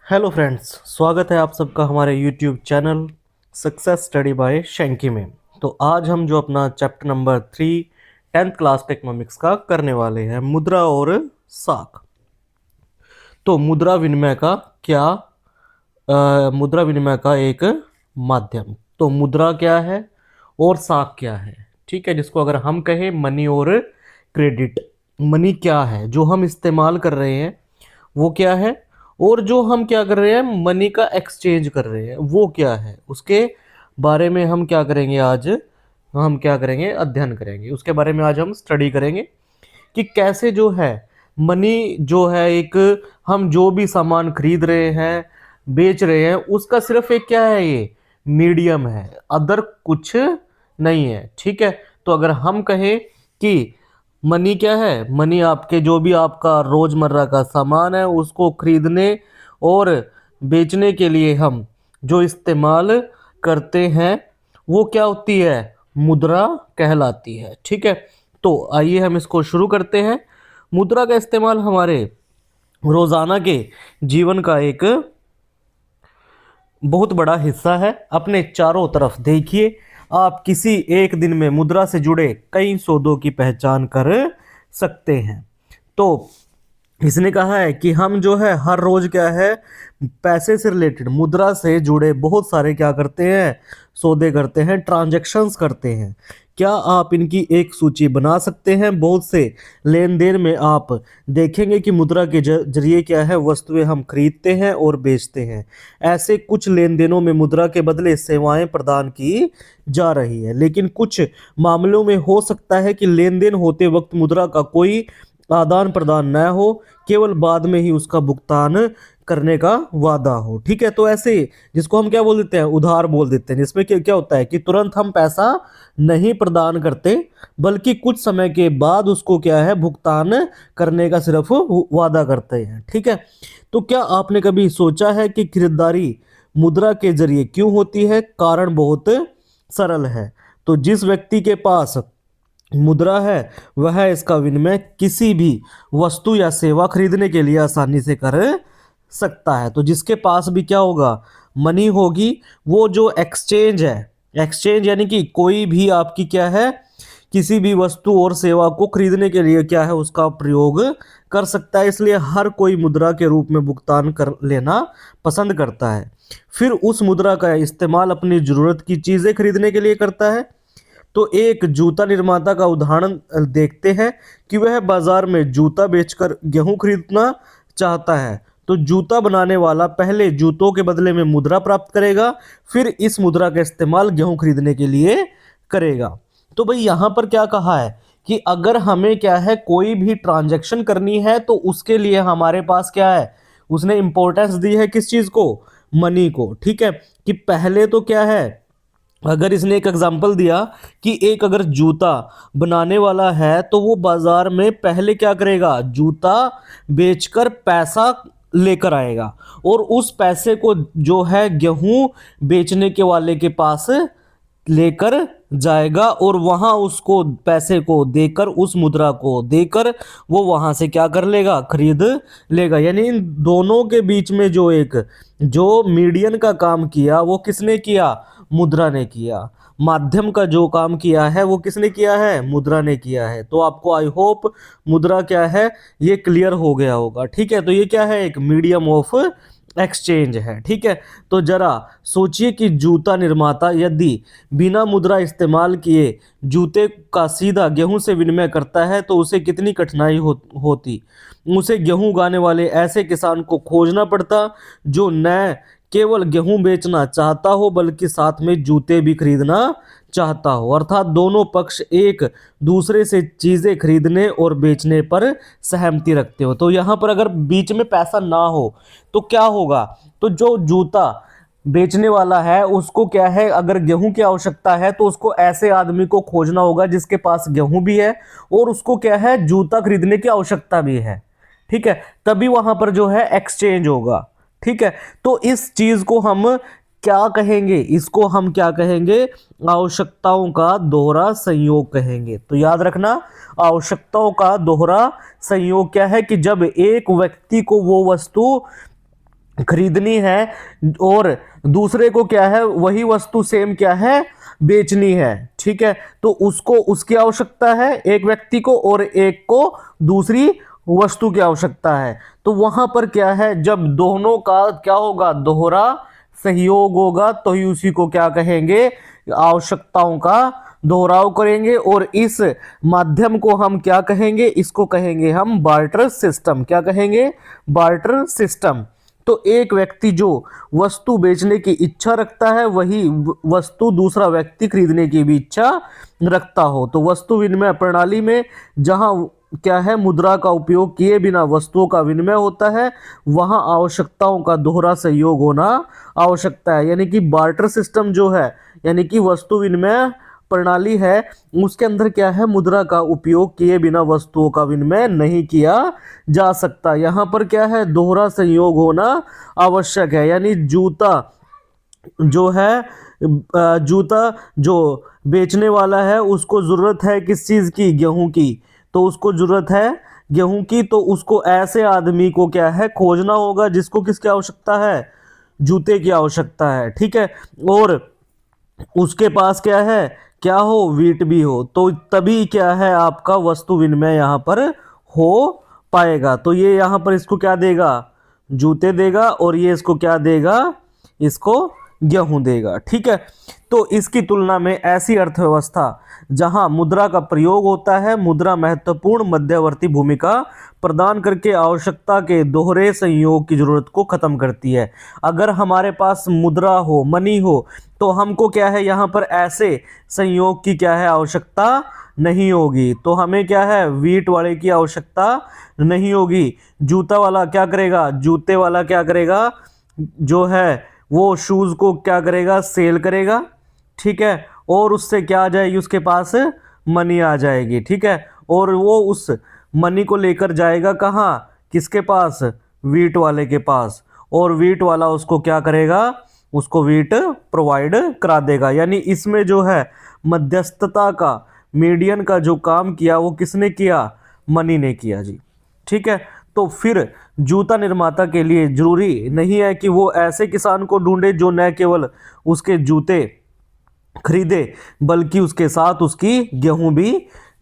Hello friends, स्वागत है आप सबका हमारे YouTube channel success study bye Shanky में। तो आज हम जो अपना चैप्टर नंबर 3 10th क्लास का इकोनॉमिक्स का करने वाले हैं, मुद्रा और साख। तो मुद्रा विनिमय का क्या मुद्रा विनिमय का एक माध्यम। तो मुद्रा क्या है और साख क्या है, ठीक है, जिसको अगर हम कहें मनी और क्रेडिट। मनी क्या है जो हम इस्तेमाल कर रहे हैं वो क्या है, और जो हम क्या कर रहे हैं मनी का एक्सचेंज कर रहे हैं वो क्या है, उसके बारे में हम क्या करेंगे आज, हम क्या करेंगे अध्ययन करेंगे। उसके बारे में आज हम स्टडी करेंगे कि कैसे जो है मनी जो है एक, हम जो भी सामान खरीद रहे हैं बेच रहे हैं उसका सिर्फ एक क्या है, ये मीडियम है, अदर कुछ नहीं है, ठीक है। तो अगर हम कहें कि मनी क्या है, मनी आपके जो भी आपका रोजमर्रा का सामान है उसको खरीदने और बेचने के लिए हम जो इस्तेमाल करते हैं वो क्या होती है, मुद्रा कहलाती है, ठीक है। तो आइए हम इसको शुरू करते हैं। मुद्रा का इस्तेमाल हमारे रोजाना के जीवन का एक बहुत बड़ा हिस्सा है। अपने चारों तरफ देखिए, आप किसी एक दिन में मुद्रा से जुड़े कई सौदों की पहचान कर सकते हैं। तो इसने कहा है कि हम जो है हर रोज क्या है, पैसे से रिलेटेड मुद्रा से जुड़े बहुत सारे क्या करते हैं, सौदे करते हैं, ट्रांजैक्शंस करते हैं। क्या आप इनकी एक सूची बना सकते हैं। बहुत से लेन देन में आप देखेंगे कि मुद्रा के जरिए क्या है, वस्तुएं हम खरीदते हैं और बेचते हैं। ऐसे कुछ लेन देनों में मुद्रा के बदले सेवाएं प्रदान की जा रही है, लेकिन कुछ मामलों में हो सकता है कि लेन देन होते वक्त मुद्रा का कोई आदान प्रदान न हो, केवल बाद में ही उसका भुगतान करने का वादा हो, ठीक है। तो ऐसे जिसको हम क्या बोल देते हैं, उधार बोल देते हैं, जिसमें क्या क्या होता है कि तुरंत हम पैसा नहीं प्रदान करते बल्कि कुछ समय के बाद उसको क्या है भुगतान करने का सिर्फ वादा करते हैं, ठीक है। तो क्या आपने कभी सोचा है कि खरीदारी मुद्रा के जरिए क्यों होती है। कारण बहुत सरल है। तो जिस व्यक्ति के पास मुद्रा है वह इसका विनिमय किसी भी वस्तु या सेवा खरीदने के लिए आसानी से कर सकता है। तो जिसके पास भी क्या होगा, मनी होगी, वो जो एक्सचेंज है, एक्सचेंज यानी कि कोई भी आपकी क्या है, किसी भी वस्तु और सेवा को खरीदने के लिए क्या है उसका प्रयोग कर सकता है। इसलिए हर कोई मुद्रा के रूप में भुगतान कर लेना पसंद करता है, फिर उस मुद्रा का इस्तेमाल अपनी जरूरत की चीजें खरीदने के लिए करता है। तो एक जूता निर्माता का उदाहरण देखते हैं कि वह बाजार में जूता बेचकर गेहूं खरीदना चाहता है। तो जूता बनाने वाला पहले जूतों के बदले में मुद्रा प्राप्त करेगा, फिर इस मुद्रा का इस्तेमाल गेहूं खरीदने के लिए करेगा। तो भाई यहां पर क्या कहा है कि अगर हमें क्या है कोई भी ट्रांजैक्शन करनी है तो उसके लिए हमारे पास क्या है, उसने इंपॉर्टेंस दी है किस चीज को, मनी को, ठीक है। कि पहले तो क्या है, अगर इसने एक एग्जांपल दिया कि एक अगर जूता बनाने वाला है तो वो बाजार में पहले क्या करेगा, जूता बेचकर पैसा लेकर आएगा और उस पैसे को जो है गेहूं बेचने के वाले के पास लेकर जाएगा और वहां उसको पैसे को देकर, उस मुद्रा को देकर वो वहां से क्या कर लेगा, खरीद लेगा। यानी इन दोनों के बीच में जो एक जो मीडियन का काम किया वो किसने किया, मुद्रा ने किया। माध्यम का जो काम किया है वो किसने किया है, मुद्रा ने किया है। तो आपको आई होप मुद्रा क्या है ये क्लियर हो गया होगा, ठीक है। तो ये क्या है, एक मीडियम ऑफ एक्सचेंज है, ठीक है। तो जरा सोचिए कि जूता निर्माता यदि बिना मुद्रा इस्तेमाल किए जूते का सीधा गेहूं से विनिमय करता है तो उसे कितनी कठिनाई होती। उसे गेहूं उगाने वाले ऐसे किसान को खोजना पड़ता जो न केवल गेहूं बेचना चाहता हो बल्कि साथ में जूते भी खरीदना चाहता हो। अर्थात दोनों पक्ष एक दूसरे से चीजें खरीदने और बेचने पर सहमति रखते हो। तो यहां पर अगर बीच में पैसा ना हो तो क्या होगा, तो जो जूता बेचने वाला है उसको क्या है, अगर गेहूं की आवश्यकता है तो उसको ऐसे आदमी को खोजना होगा जिसके पास गेहूं भी है और उसको क्या है जूता खरीदने की आवश्यकता भी है, ठीक है। तभी वहां पर जो है एक्सचेंज होगा, ठीक है। तो इस चीज को हम क्या कहेंगे, इसको हम क्या कहेंगे, आवश्यकताओं का दोहरा संयोग कहेंगे। तो याद रखना, आवश्यकताओं का दोहरा संयोग क्या है कि जब एक व्यक्ति को वो वस्तु खरीदनी है और दूसरे को क्या है, वही वस्तु सेम क्या है, बेचनी है। ठीक है, तो उसको उसकी आवश्यकता है एक व्यक्ति को, और एक को दूसरी वस्तु की आवश्यकता है। तो वहां पर क्या है, जब दोनों का क्या होगा, दोहरा सहयोग होगा, तो ही उसी को क्या कहेंगे, आवश्यकताओं का दोहराव करेंगे। और इस माध्यम को हम क्या कहेंगे, इसको कहेंगे हम बार्टर सिस्टम। क्या कहेंगे, बार्टर सिस्टम। तो एक व्यक्ति जो वस्तु बेचने की इच्छा रखता है, वही वस्तु दूसरा व्यक्ति खरीदने की भी इच्छा रखता हो। तो वस्तु विनिमय प्रणाली में जहां क्या है, मुद्रा का उपयोग किए बिना वस्तुओं का विनिमय होता है, वहां आवश्यकताओं का दोहरा सहयोग होना आवश्यकता है। यानी कि बार्टर सिस्टम जो है, यानी कि वस्तु विनिमय प्रणाली है, उसके अंदर क्या है, मुद्रा का उपयोग किए बिना वस्तुओं का विनिमय नहीं किया जा सकता। यहाँ पर क्या है, दोहरा संयोग होना आवश्यक है। यानी जूता जो है, जूता जो बेचने वाला है उसको जरूरत है किस चीज की, गेहूं की, तो उसको जरूरत है गेहूं की, तो उसको ऐसे आदमी को क्या है, खोजना होगा जिसको किसकी आवश्यकता है, जूते की आवश्यकता है। ठीक है, और उसके पास क्या है, क्या हो, वीट भी हो, तो तभी क्या है, आपका वस्तु विनिमय यहाँ पर हो पाएगा। तो ये यहाँ पर इसको क्या देगा, जूते देगा, और ये इसको क्या देगा, इसको गेहूं देगा। ठीक है, तो इसकी तुलना में ऐसी अर्थव्यवस्था जहां मुद्रा का प्रयोग होता है, मुद्रा महत्वपूर्ण मध्यवर्ती भूमिका प्रदान करके आवश्यकता के दोहरे संयोग की जरूरत को खत्म करती है। अगर हमारे पास मुद्रा हो, मनी हो, तो हमको क्या है, यहाँ पर ऐसे संयोग की क्या है, आवश्यकता नहीं होगी। तो हमें क्या है, वीट वाले की आवश्यकता नहीं होगी। जूता वाला क्या करेगा, जूते वाला क्या करेगा, जो है वो शूज को क्या करेगा, सेल करेगा। ठीक है, और उससे क्या आ जाएगी, उसके पास मनी आ जाएगी। ठीक है, और वो उस मनी को लेकर जाएगा कहाँ, किसके पास, वीट वाले के पास, और वीट वाला उसको क्या करेगा, उसको वीट प्रोवाइड करा देगा। यानी इसमें जो है मध्यस्थता का, मीडियन का जो काम किया वो किसने किया, मनी ने किया जी। ठीक है, तो फिर जूता निर्माता के लिए जरूरी नहीं है कि वो ऐसे किसान को ढूंढे जो न केवल उसके जूते खरीदे, बल्कि उसके साथ उसकी गेहूं भी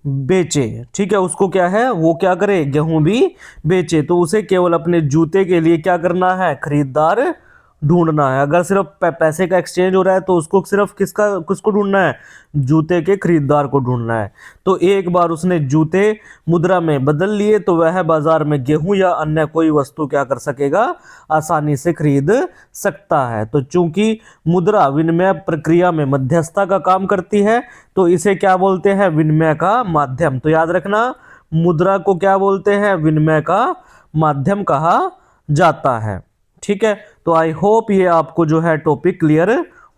बेचे। ठीक है, उसको क्या है, वो क्या करे, गेहूं भी बेचे। तो उसे केवल अपने जूते के लिए क्या करना है, खरीदार ढूंढना है। अगर सिर्फ पैसे का एक्सचेंज हो रहा है, तो उसको सिर्फ किसको ढूंढना है, जूते के खरीदार को ढूंढना है। तो एक बार उसने जूते मुद्रा में बदल लिए, तो वह बाजार में गेहूं या अन्य कोई वस्तु क्या कर सकेगा, आसानी से खरीद सकता है। तो चूंकि मुद्रा विनिमय प्रक्रिया में मध्यस्थता का काम करती है, तो इसे क्या बोलते हैं, विनिमय का माध्यम। तो याद रखना, मुद्रा को क्या बोलते हैं, विनिमय का माध्यम कहा जाता है। ठीक है, तो आई होप ये आपको जो है टॉपिक क्लियर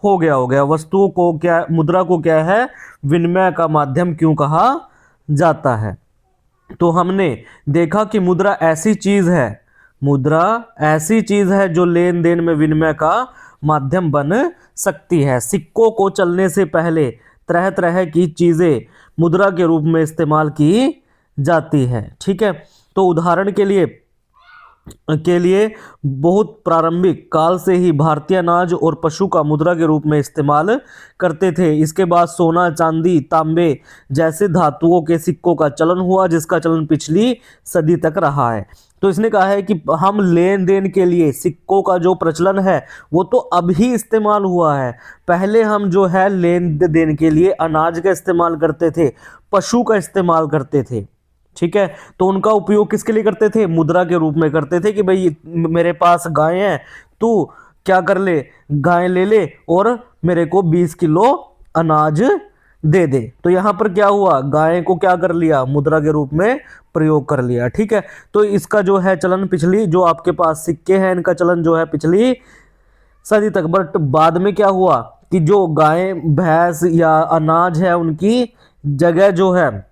हो गया। वस्तुओं को क्या, मुद्रा को क्या है, विनिमय का माध्यम क्यों कहा जाता है। तो हमने देखा कि मुद्रा ऐसी चीज है, मुद्रा ऐसी चीज है जो लेन देन में विनिमय का माध्यम बन सकती है। सिक्कों को चलने से पहले तरह तरह की चीजें मुद्रा के रूप में इस्तेमाल की जाती है। ठीक है, तो उदाहरण के लिए बहुत प्रारंभिक काल से ही भारतीय अनाज और पशु का मुद्रा के रूप में इस्तेमाल करते थे। इसके बाद सोना, चांदी, तांबे जैसे धातुओं के सिक्कों का चलन हुआ, जिसका चलन पिछली सदी तक रहा है। तो इसने कहा है कि हम लेन देन के लिए सिक्कों का जो प्रचलन है वो तो अभी इस्तेमाल हुआ है। पहले हम जो है लेन देन के लिए अनाज का इस्तेमाल करते थे, पशु का इस्तेमाल करते थे। ठीक है, तो उनका उपयोग किसके लिए करते थे, मुद्रा के रूप में करते थे कि भाई मेरे पास गाय है, तू क्या कर ले, गाय ले ले और मेरे को 20 किलो अनाज दे दे। तो यहां पर क्या हुआ, गाय को क्या कर लिया, मुद्रा के रूप में प्रयोग कर लिया। ठीक है, तो इसका जो है चलन पिछली, जो आपके पास सिक्के हैं, इनका चलन जो है पिछली सदी तक। बट बाद में क्या हुआ कि जो गाय भैंस या अनाज है, उनकी जगह जो है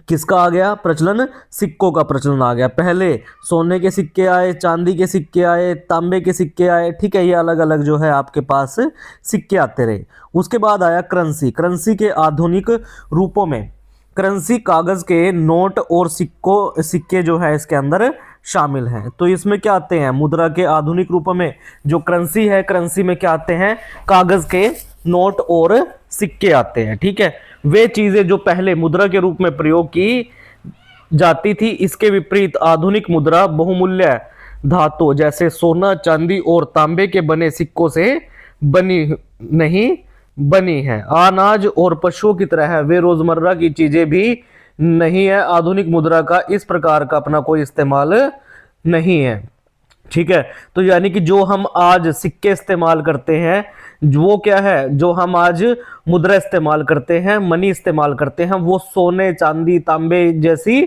किसका आ गया प्रचलन, सिक्कों का प्रचलन आ गया। पहले सोने के सिक्के आए, चांदी के सिक्के आए, तांबे के सिक्के आए। ठीक है, ये अलग अलग जो है आपके पास सिक्के आते रहे। उसके बाद आया करेंसी। करेंसी के आधुनिक रूपों में करेंसी कागज के नोट और सिक्के जो है इसके अंदर शामिल हैं। तो इसमें क्या आते हैं, मुद्रा के आधुनिक रूप में जो करेंसी है, करेंसी में क्या आते हैं, कागज के नोट और सिक्के आते हैं। ठीक है, वे चीजें जो पहले मुद्रा के रूप में प्रयोग की जाती थी, इसके विपरीत आधुनिक मुद्रा बहुमूल्य धातु जैसे सोना, चांदी और तांबे के बने सिक्कों से नहीं बनी है। अनाज और पशुओं की तरह है, वे रोजमर्रा की चीजें भी नहीं है। आधुनिक मुद्रा का इस प्रकार का अपना कोई इस्तेमाल नहीं है। ठीक है, तो यानी कि जो हम आज सिक्के इस्तेमाल करते हैं, वो क्या है, जो हम आज मुद्रा इस्तेमाल करते हैं, मनी इस्तेमाल करते हैं, वो सोने, चांदी, तांबे जैसी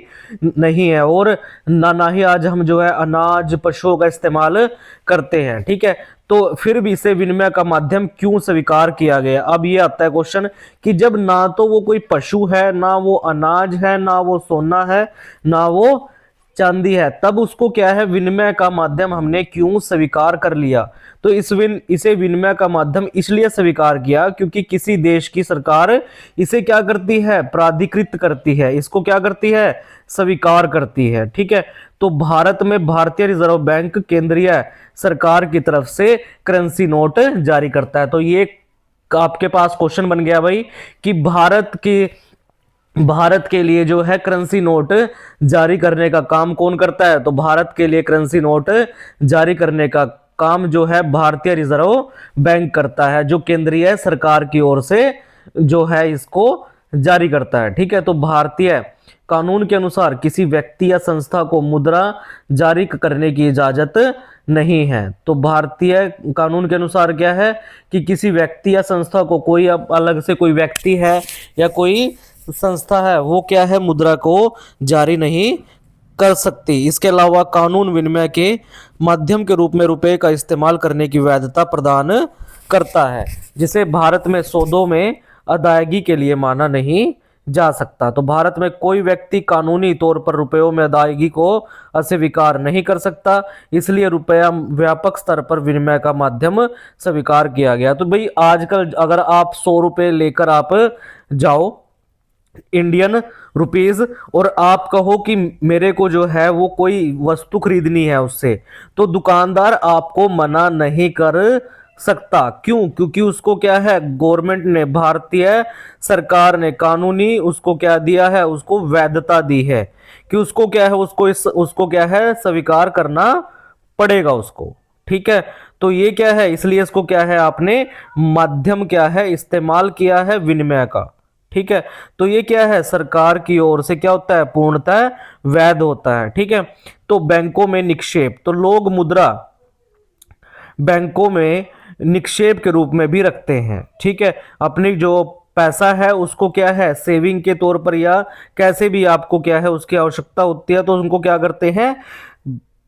नहीं है। और ना ही आज हम जो है अनाज, पशुओं का इस्तेमाल करते हैं। ठीक है, तो फिर भी इसे विनिमय का माध्यम क्यों स्वीकार किया गया। अब ये आता है क्वेश्चन कि जब ना तो वो कोई पशु है, ना वो अनाज है, ना वो सोना है, ना वो चांदी है, तब उसको क्या है, विनिमय का माध्यम हमने क्यों स्वीकार कर लिया। तो इसे विनिमय का माध्यम इसलिए स्वीकार किया क्योंकि किसी देश की सरकार इसे क्या करती है, प्राधिकृत करती है, इसको क्या करती है, स्वीकार करती है। ठीक है, तो भारत में भारतीय रिजर्व बैंक केंद्रीय सरकार की तरफ से करेंसी नोट जारी करता है। तो ये आपके पास क्वेश्चन बन गया भाई कि भारत के लिए जो है करेंसी नोट जारी करने का काम कौन करता है। तो भारत के लिए करेंसी नोट जारी करने का काम जो है भारतीय रिजर्व बैंक करता है, जो केंद्रीय सरकार की ओर से जो है इसको जारी करता है। ठीक है, तो भारतीय कानून के अनुसार किसी व्यक्ति या संस्था को मुद्रा जारी करने की इजाजत नहीं है। तो भारतीय कानून के अनुसार क्या है कि किसी व्यक्ति या संस्था को, कोई अब अलग से कोई व्यक्ति है या कोई संस्था है, वो क्या है, मुद्रा को जारी नहीं कर सकती। इसके अलावा कानून विनिमय के माध्यम के रूप में रुपए का इस्तेमाल करने की वैधता प्रदान करता है, जिसे भारत में सौदों में अदायगी के लिए माना नहीं जा सकता। तो भारत में कोई व्यक्ति कानूनी तौर पर रुपयों में अदायगी को अस्वीकार नहीं कर सकता, इसलिए रुपया व्यापक स्तर पर विनिमय का माध्यम स्वीकार किया गया। तो भाई आजकल अगर आप 100 रुपये लेकर आप जाओ इंडियन रुपीज और आप कहो कि मेरे को जो है वो कोई वस्तु खरीदनी है उससे, तो दुकानदार आपको मना नहीं कर सकता। क्यों? क्योंकि उसको क्या है, गवर्नमेंट ने, भारतीय सरकार ने कानूनी उसको क्या दिया है, उसको वैधता दी है कि उसको क्या है, उसको क्या है, स्वीकार करना पड़ेगा उसको। ठीक है, तो ये क्या है, इसलिए इसको क्या है, आपने माध्यम क्या है इस्तेमाल किया है विनिमय का। ठीक है, तो ये क्या है, सरकार की ओर से क्या होता है, पूर्णतः वैध होता है। ठीक है, तो बैंकों में निक्षेप, तो लोग मुद्रा बैंकों में निक्षेप के रूप में भी रखते हैं। ठीक है, अपनी जो पैसा है उसको क्या है, सेविंग के तौर पर या कैसे भी आपको क्या है उसकी आवश्यकता होती है, तो उनको क्या करते हैं,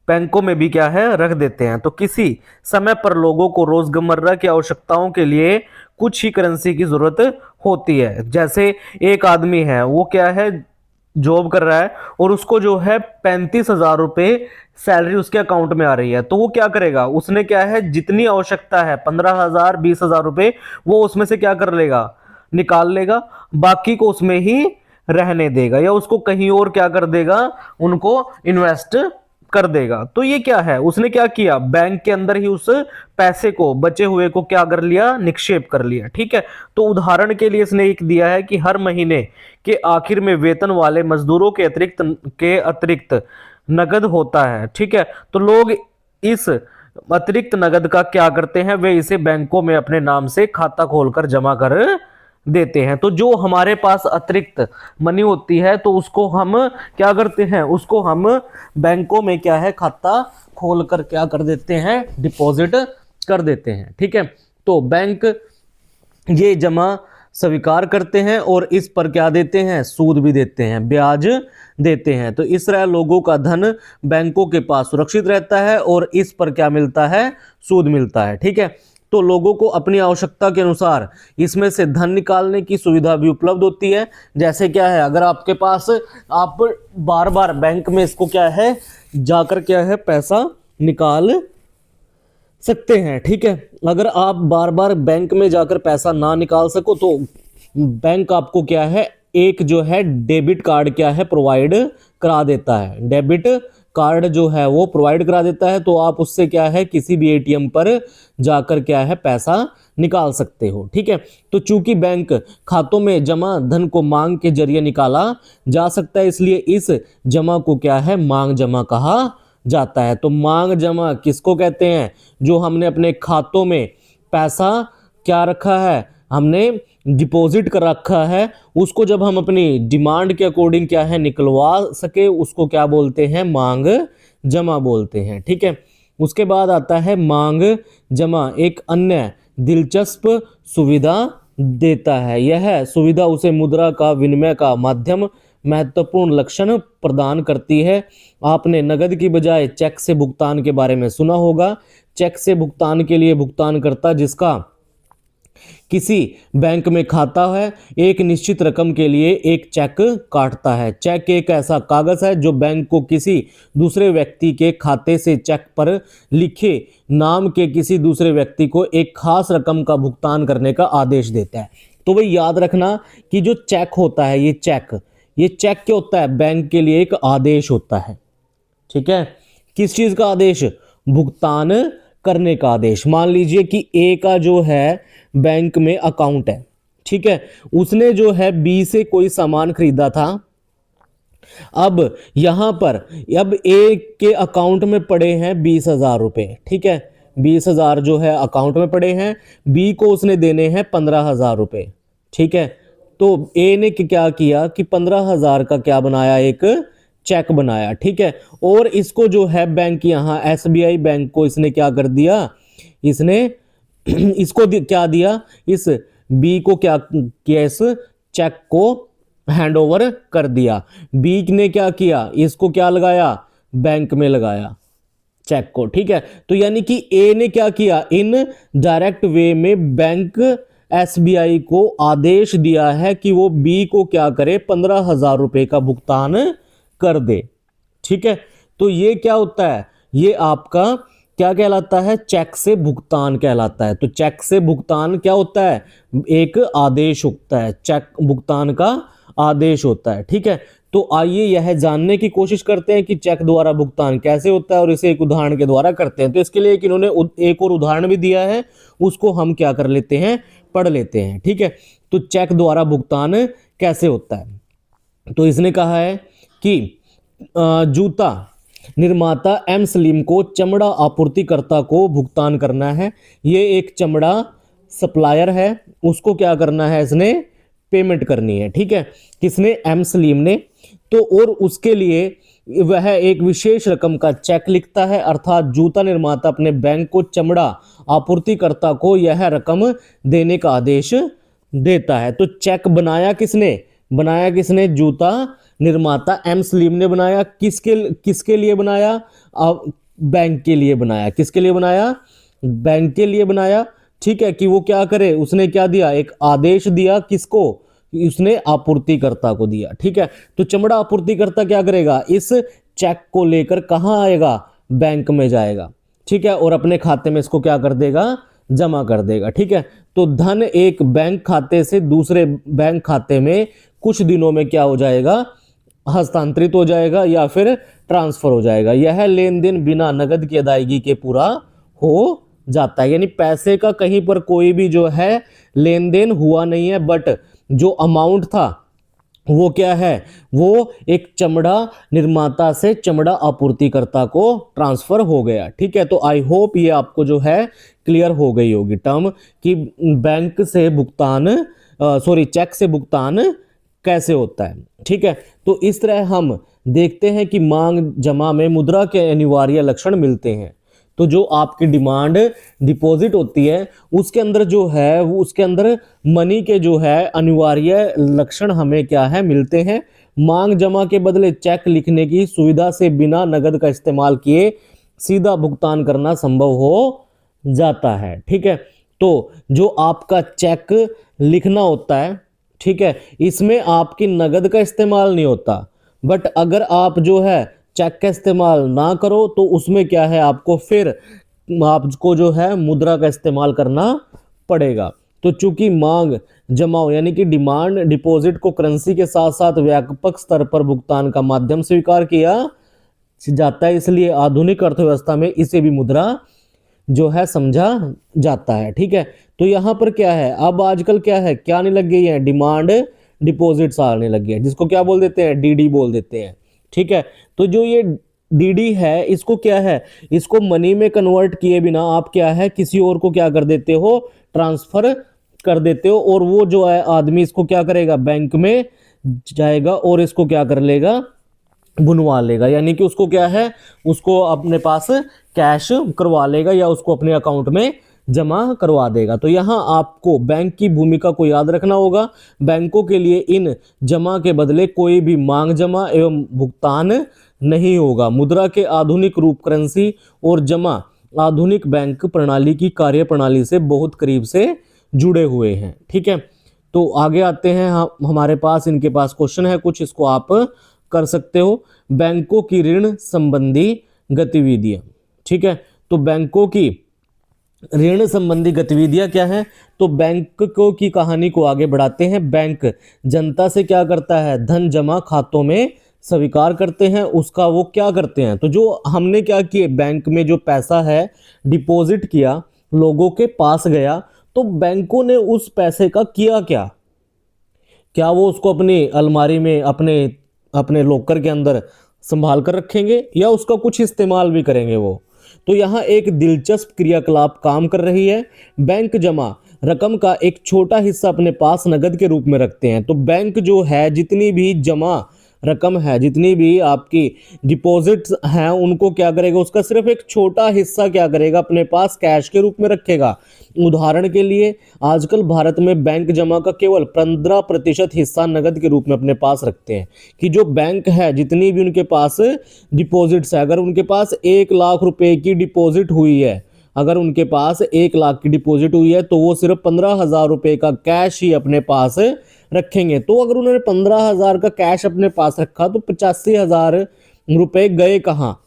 बैंकों में भी क्या है रख देते हैं। तो किसी समय पर लोगों को रोजमर्रा की आवश्यकताओं के लिए कुछ ही करेंसी की जरूरत होती है। जैसे एक आदमी है, वो क्या है, जॉब कर रहा है और उसको जो है 35,000 रुपये सैलरी उसके अकाउंट में आ रही है, तो वो क्या करेगा, उसने क्या है, जितनी आवश्यकता है 15,000 20,000 रुपये वो उसमें से क्या कर लेगा, निकाल लेगा, बाकी को उसमें ही रहने देगा या उसको कहीं और क्या कर देगा, उनको इन्वेस्ट कर देगा। तो ये क्या है, उसने क्या किया, बैंक के अंदर ही उस पैसे को, बचे हुए को क्या कर लिया, निक्षेप कर लिया। ठीक है, तो उदाहरण के लिए इसने एक दिया है कि हर महीने के आखिर में वेतन वाले मजदूरों के अतिरिक्त नगद होता है। ठीक है, तो लोग इस अतिरिक्त नगद का क्या करते हैं, वे इसे बैंकों में अपने नाम से खाता खोलकर जमा कर देते हैं। तो जो हमारे पास अतिरिक्त मनी होती है तो उसको हम क्या करते हैं, उसको हम बैंकों में क्या है, खाता खोलकर क्या कर देते हैं, डिपॉजिट कर देते हैं। ठीक है, तो बैंक ये जमा स्वीकार करते हैं और इस पर क्या देते हैं, सूद भी देते हैं, ब्याज देते हैं। तो इस तरह लोगों का धन बैंकों के पास सुरक्षित रहता है और इस पर क्या मिलता है, सूद मिलता है। ठीक है, तो लोगों को अपनी आवश्यकता के अनुसार इसमें से धन निकालने की सुविधा भी उपलब्ध होती है। जैसे क्या है, अगर आपके पास, आप बार बार बैंक में इसको क्या है, जाकर क्या है, पैसा निकाल सकते हैं। ठीक है, अगर आप बार बार बैंक में जाकर पैसा ना निकाल सको तो बैंक आपको क्या है, एक जो है डेबिट कार्ड क्या है प्रोवाइड करा देता है, डेबिट कार्ड जो है वो प्रोवाइड करा देता है, तो आप उससे क्या है किसी भी एटीएम पर जाकर क्या है पैसा निकाल सकते हो। ठीक है, तो चूंकि बैंक खातों में जमा धन को मांग के जरिए निकाला जा सकता है, इसलिए इस जमा को क्या है मांग जमा कहा जाता है। तो मांग जमा किसको कहते हैं? जो हमने अपने खातों में पैसा क्या रखा है, हमने डिपॉजिट कर रखा है, उसको जब हम अपनी डिमांड के अकॉर्डिंग क्या है निकलवा सके, उसको क्या बोलते हैं? मांग जमा बोलते हैं। ठीक है, उसके बाद आता है मांग जमा एक अन्य दिलचस्प सुविधा देता है। यह सुविधा उसे मुद्रा का विनिमय का माध्यम महत्वपूर्ण लक्षण प्रदान करती है। आपने नगद की बजाय चेक से भुगतान के बारे में सुना होगा। चेक से भुगतान के लिए भुगतानकर्ता जिसका किसी बैंक में खाता है एक निश्चित रकम के लिए एक चेक काटता है। चेक एक ऐसा कागज है जो बैंक को किसी दूसरे व्यक्ति के खाते से चेक पर लिखे नाम के किसी दूसरे व्यक्ति को एक खास रकम का भुगतान करने का आदेश देता है। तो वही याद रखना कि जो चेक होता है ये चेक क्या होता है? बैंक के लिए एक आदेश होता है। ठीक है, किस चीज का आदेश? भुगतान करने का आदेश। मान लीजिए कि ए का जो है बैंक में अकाउंट है, ठीक है, उसने जो है बी से कोई सामान खरीदा था। अब यहां पर अब ए के अकाउंट में पड़े हैं 20,000 रुपए। ठीक है, 20,000 जो है अकाउंट में पड़े हैं, बी को उसने देने हैं 15,000 रुपए। ठीक है, तो ए ने क्या किया कि 15,000 का क्या बनाया? एक चेक बनाया। ठीक है, और इसको जो है बैंक यहां एसबीआई बैंक को इसने क्या कर दिया? इसने इसको क्या दिया? इस बी को क्या किया? इस चेक को हैंड ओवर कर दिया। बी ने क्या किया? इसको क्या लगाया? बैंक में लगाया चेक को। ठीक है, तो यानी कि ए ने क्या किया? इन डायरेक्ट वे में बैंक एसबीआई को आदेश दिया है कि वो बी को क्या करे? 15,000 रुपए का भुगतान कर दे। ठीक है, तो ये क्या होता है? ये आपका क्या कहलाता है? चेक से भुगतान कहलाता है। तो चेक से भुगतान क्या होता है? एक आदेश होता है, चेक भुगतान का आदेश होता है। ठीक है, तो आइए यह जानने की कोशिश करते हैं कि चेक द्वारा भुगतान कैसे होता है और इसे एक उदाहरण के द्वारा करते हैं। तो इसके लिए इन्होंने एक और उदाहरण भी दिया है, उसको हम क्या कर लेते हैं? पढ़ लेते हैं। ठीक है, तो चेक द्वारा भुगतान कैसे होता है? तो इसने कहा है कि जूता निर्माता एम सलीम को चमड़ा आपूर्तिकर्ता को भुगतान करना है। ये एक चमड़ा सप्लायर है, उसको क्या करना है? इसने पेमेंट करनी है। ठीक है, किसने? एम सलीम ने। तो और उसके लिए वह एक विशेष रकम का चेक लिखता है, अर्थात जूता निर्माता अपने बैंक को चमड़ा आपूर्तिकर्ता को यह रकम देने का आदेश देता है। तो चेक बनाया किसने? जूता निर्माता एम सलीम ने बनाया। किसके लिए बनाया? बैंक के लिए बनाया। किसके लिए बनाया? बैंक के लिए बनाया। ठीक है, कि वो क्या करे? उसने क्या दिया? एक आदेश दिया। किसको? उसने आपूर्तिकर्ता को दिया। ठीक है, तो चमड़ा आपूर्तिकर्ता क्या करेगा? इस चेक को लेकर कहां आएगा? बैंक में जाएगा। ठीक है, और अपने खाते में इसको क्या कर देगा? जमा कर देगा। ठीक है, तो धन एक बैंक खाते से दूसरे बैंक खाते में कुछ दिनों में क्या हो जाएगा? हस्तांतरित हो जाएगा या फिर ट्रांसफर हो जाएगा। यह लेन देन बिना नगद की अदायगी के पूरा हो जाता है। यानी पैसे का कहीं पर कोई भी जो है लेन देन हुआ नहीं है, बट जो अमाउंट था वो क्या है? वो एक चमड़ा निर्माता से चमड़ा आपूर्तिकर्ता को ट्रांसफर हो गया। ठीक है, तो आई होप ये आपको जो है क्लियर हो गई होगी टर्म कि बैंक से भुगतान चेक से भुगतान कैसे होता है। ठीक है, तो इस तरह हम देखते हैं कि मांग जमा में मुद्रा के अनिवार्य लक्षण मिलते हैं। तो जो आपकी डिमांड डिपॉजिट होती है उसके अंदर जो है वो उसके अंदर मनी के जो है अनिवार्य लक्षण हमें क्या है? मिलते हैं। मांग जमा के बदले चेक लिखने की सुविधा से बिना नगद का इस्तेमाल किए सीधा भुगतान करना संभव हो जाता है। ठीक है, तो जो आपका चेक लिखना होता है, ठीक है, इसमें आपकी नगद का इस्तेमाल नहीं होता, बट अगर आप जो है चेक का इस्तेमाल ना करो तो उसमें क्या है? आपको फिर आपको जो है मुद्रा का इस्तेमाल करना पड़ेगा। तो चूंकि मांग जमाओ यानी कि डिमांड डिपॉजिट को करेंसी के साथ साथ व्यापक स्तर पर भुगतान का माध्यम स्वीकार किया जाता है, इसलिए आधुनिक अर्थव्यवस्था में इसे भी मुद्रा जो है समझा जाता है। ठीक है, तो यहाँ पर क्या है, अब आजकल क्या है, क्या आने लग गई है, डिमांड डिपॉजिट्स आने लग गई है, जिसको क्या बोल देते हैं, डीडी बोल देते हैं। ठीक है, तो जो ये डीडी है, इसको क्या है, इसको मनी में कन्वर्ट किए बिना आप क्या है, किसी और को क्या कर देते हो, ट्रांसफर कर देते हो, और वो जो है आदमी इसको क्या करेगा, बैंक में जाएगा और इसको क्या कर लेगा, बुनवा लेगा, यानी कि उसको क्या है, उसको अपने पास कैश करवा लेगा या उसको अपने अकाउंट में जमा करवा देगा। तो यहाँ आपको बैंक की भूमिका को याद रखना होगा। बैंकों के लिए इन जमा के बदले कोई भी मांग जमा एवं भुगतान नहीं होगा। मुद्रा के आधुनिक रूप करेंसी और जमा आधुनिक बैंक प्रणाली की कार्य प्रणाली से बहुत करीब से जुड़े हुए हैं। ठीक है, तो आगे आते हैं, हमारे पास इनके पास क्वेश्चन है कुछ, इसको आप कर सकते हो। बैंकों की ऋण संबंधी गतिविधियां। ठीक है, तो बैंकों की ऋण संबंधी गतिविधियां क्या है, तो बैंकों की कहानी को आगे बढ़ाते हैं। बैंक जनता से क्या करता है, धन जमा खातों में स्वीकार करते हैं, उसका वो क्या करते हैं, तो जो हमने क्या किए, बैंक में जो पैसा है डिपॉजिट किया, लोगों के पास गया, तो बैंकों ने उस पैसे का किया क्या, क्या वो उसको अपनी अलमारी में अपने अपने लॉकर के अंदर संभाल कर रखेंगे या उसका कुछ इस्तेमाल भी करेंगे वो। तो यहाँ एक दिलचस्प क्रियाकलाप काम कर रही है। बैंक जमा रकम का एक छोटा हिस्सा अपने पास नगद के रूप में रखते हैं। तो बैंक जो है जितनी भी जमा रकम है, जितनी भी आपकी डिपॉजिट्स हैं, उनको क्या करेगा, उसका सिर्फ एक छोटा हिस्सा क्या करेगा, अपने पास कैश के रूप में रखेगा। उदाहरण के लिए आजकल भारत में बैंक जमा का केवल 15% हिस्सा नगद के रूप में अपने पास रखते हैं। कि जो बैंक है जितनी भी उनके पास डिपॉजिट्स है, अगर उनके पास 1 लाख रुपए की डिपॉजिट हुई है, अगर उनके पास 1 लाख की डिपॉजिट हुई है, तो वो सिर्फ 15,000 रुपए का कैश ही अपने पास रखेंगे। तो अगर उन्होंने 15,000 का कैश अपने पास रखा, तो 85,000 रुपए गए कहाँ,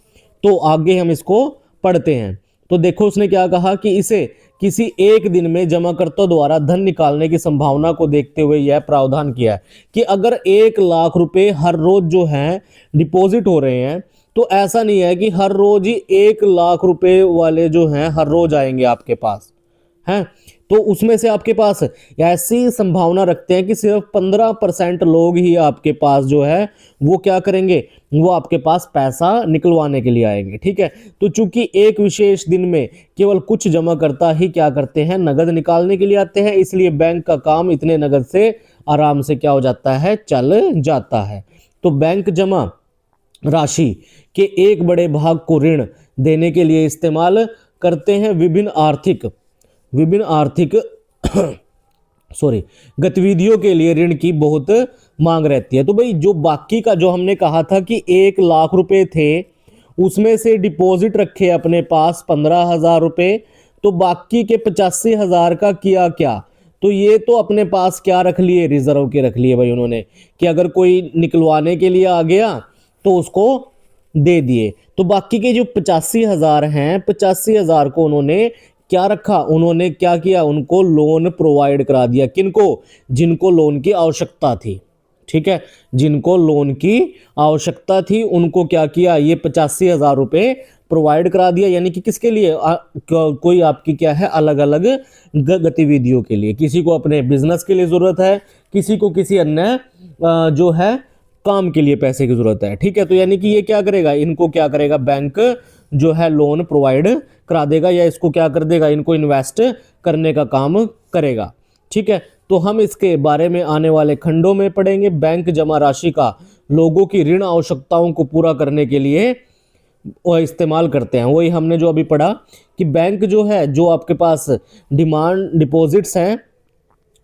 तो आगे हम इसको पढ़ते हैं। तो देखो उसने क्या कहा कि इसे किसी एक दिन में जमाकर्ता द्वारा धन निकालने की संभावना को देखते हुए यह प्रावधान किया है कि अगर 1 लाख रुपए हर रोज जो है डिपॉजिट हो रहे हैं, तो ऐसा नहीं है कि हर रोज ही 1 लाख रुपए वाले जो हैं हर रोज आएंगे आपके पास हैं। तो उसमें से आपके पास ऐसी संभावना रखते हैं कि सिर्फ 15% लोग ही आपके पास जो है वो क्या करेंगे, वो आपके पास पैसा निकलवाने के लिए आएंगे। ठीक है, तो चूंकि एक विशेष दिन में केवल कुछ जमाकर्ता ही क्या करते हैं, नगद निकालने के लिए आते हैं, इसलिए बैंक का काम इतने नगद से आराम से क्या हो जाता है, चल जाता है। तो बैंक जमा राशि के एक बड़े भाग को ऋण देने के लिए इस्तेमाल करते हैं। विभिन्न आर्थिक गतिविधियों के लिए ऋण की बहुत मांग रहती है। तो भाई जो बाकी का जो हमने कहा था कि 1 लाख रुपए थे, उसमें से डिपॉजिट रखे अपने पास 15,000 रुपए, तो बाकी के 85,000 का किया क्या, तो ये तो अपने पास क्या रख लिए, रिजर्व के रख लिए भाई उन्होंने, कि अगर कोई निकलवाने के लिए आ गया तो उसको दे दिए। तो बाकी के जो 85,000 हैं, 85,000 को उन्होंने क्या रखा, उन्होंने क्या किया, उनको लोन प्रोवाइड करा दिया। किनको, जिनको लोन की आवश्यकता थी। ठीक है, जिनको लोन की आवश्यकता थी उनको क्या किया, ये 85,000 रुपए प्रोवाइड करा दिया। यानी कि किसके लिए, कोई आपकी क्या है, अलग अलग गतिविधियों के लिए, किसी को अपने बिजनेस के लिए जरूरत है, किसी को किसी अन्य जो है काम के लिए पैसे की जरूरत है। ठीक है, तो यानी कि ये क्या करेगा, इनको क्या करेगा, बैंक जो है लोन प्रोवाइड करा देगा या इसको क्या कर देगा, इनको इन्वेस्ट करने का काम करेगा। ठीक है, तो हम इसके बारे में आने वाले खंडों में पढ़ेंगे। बैंक जमा राशि का लोगों की ऋण आवश्यकताओं को पूरा करने के लिए इस्तेमाल करते हैं। वही हमने जो अभी पढ़ा कि बैंक जो है, जो आपके पास डिमांड डिपॉजिट्स हैं,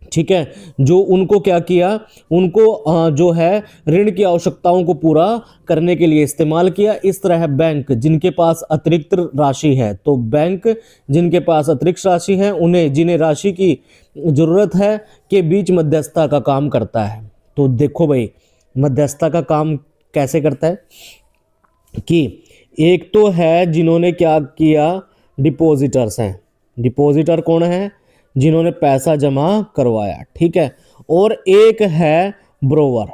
ठीक है, जो उनको क्या किया, उनको जो है ऋण की आवश्यकताओं को पूरा करने के लिए इस्तेमाल किया। इस तरह बैंक जिनके पास अतिरिक्त राशि है, तो बैंक जिनके पास अतिरिक्त राशि है, उन्हें जिन्हें राशि की जरूरत है के बीच मध्यस्थता का काम करता है। तो देखो भाई मध्यस्थता का काम कैसे करता है कि एक तो है जिन्होंने क्या किया, डिपॉजिटर्स हैं, डिपॉजिटर कौन है, जिन्होंने पैसा जमा करवाया। ठीक है, और एक है ब्रोवर।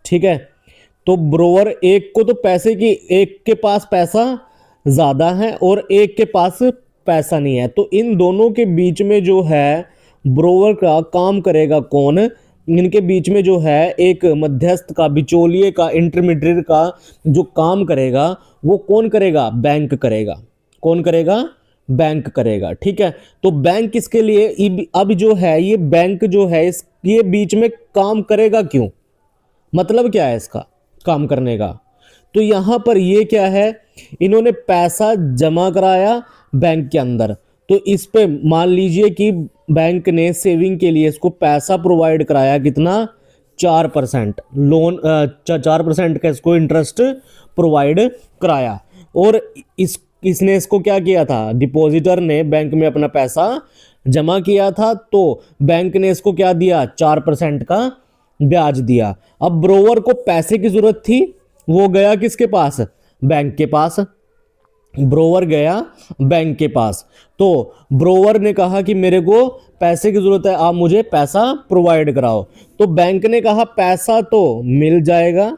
ठीक है, तो ब्रोवर एक को तो पैसे की, एक के पास पैसा ज्यादा है और एक के पास पैसा नहीं है, तो इन दोनों के बीच में जो है ब्रोवर का काम करेगा कौन, इनके बीच में जो है एक मध्यस्थ का, बिचौलिए का, इंटरमीडिएट का जो काम करेगा वो कौन करेगा, बैंक करेगा। कौन करेगा, बैंक करेगा। ठीक है, तो बैंक इसके लिए अब जो है ये बैंक जो है ये बीच में काम करेगा क्यों, मतलब क्या है इसका काम करने का। तो यहां पर ये क्या है, इन्होंने पैसा जमा कराया बैंक के अंदर, तो इस पे मान लीजिए कि बैंक ने सेविंग के लिए इसको पैसा प्रोवाइड कराया, कितना, 4% लोन, 4% का इसको इंटरेस्ट प्रोवाइड कराया। और इसने इसको क्या किया था, डिपॉजिटर ने बैंक में अपना पैसा जमा किया था, तो बैंक ने इसको क्या दिया, 4% का ब्याज दिया। अब ब्रोवर को पैसे की जरूरत थी, वो गया किसके पास, बैंक के पास। ब्रोवर गया बैंक के पास, तो ब्रोवर ने कहा कि मेरे को पैसे की जरूरत है, आप मुझे पैसा प्रोवाइड कराओ। तो बैंक ने कहा पैसा तो मिल जाएगा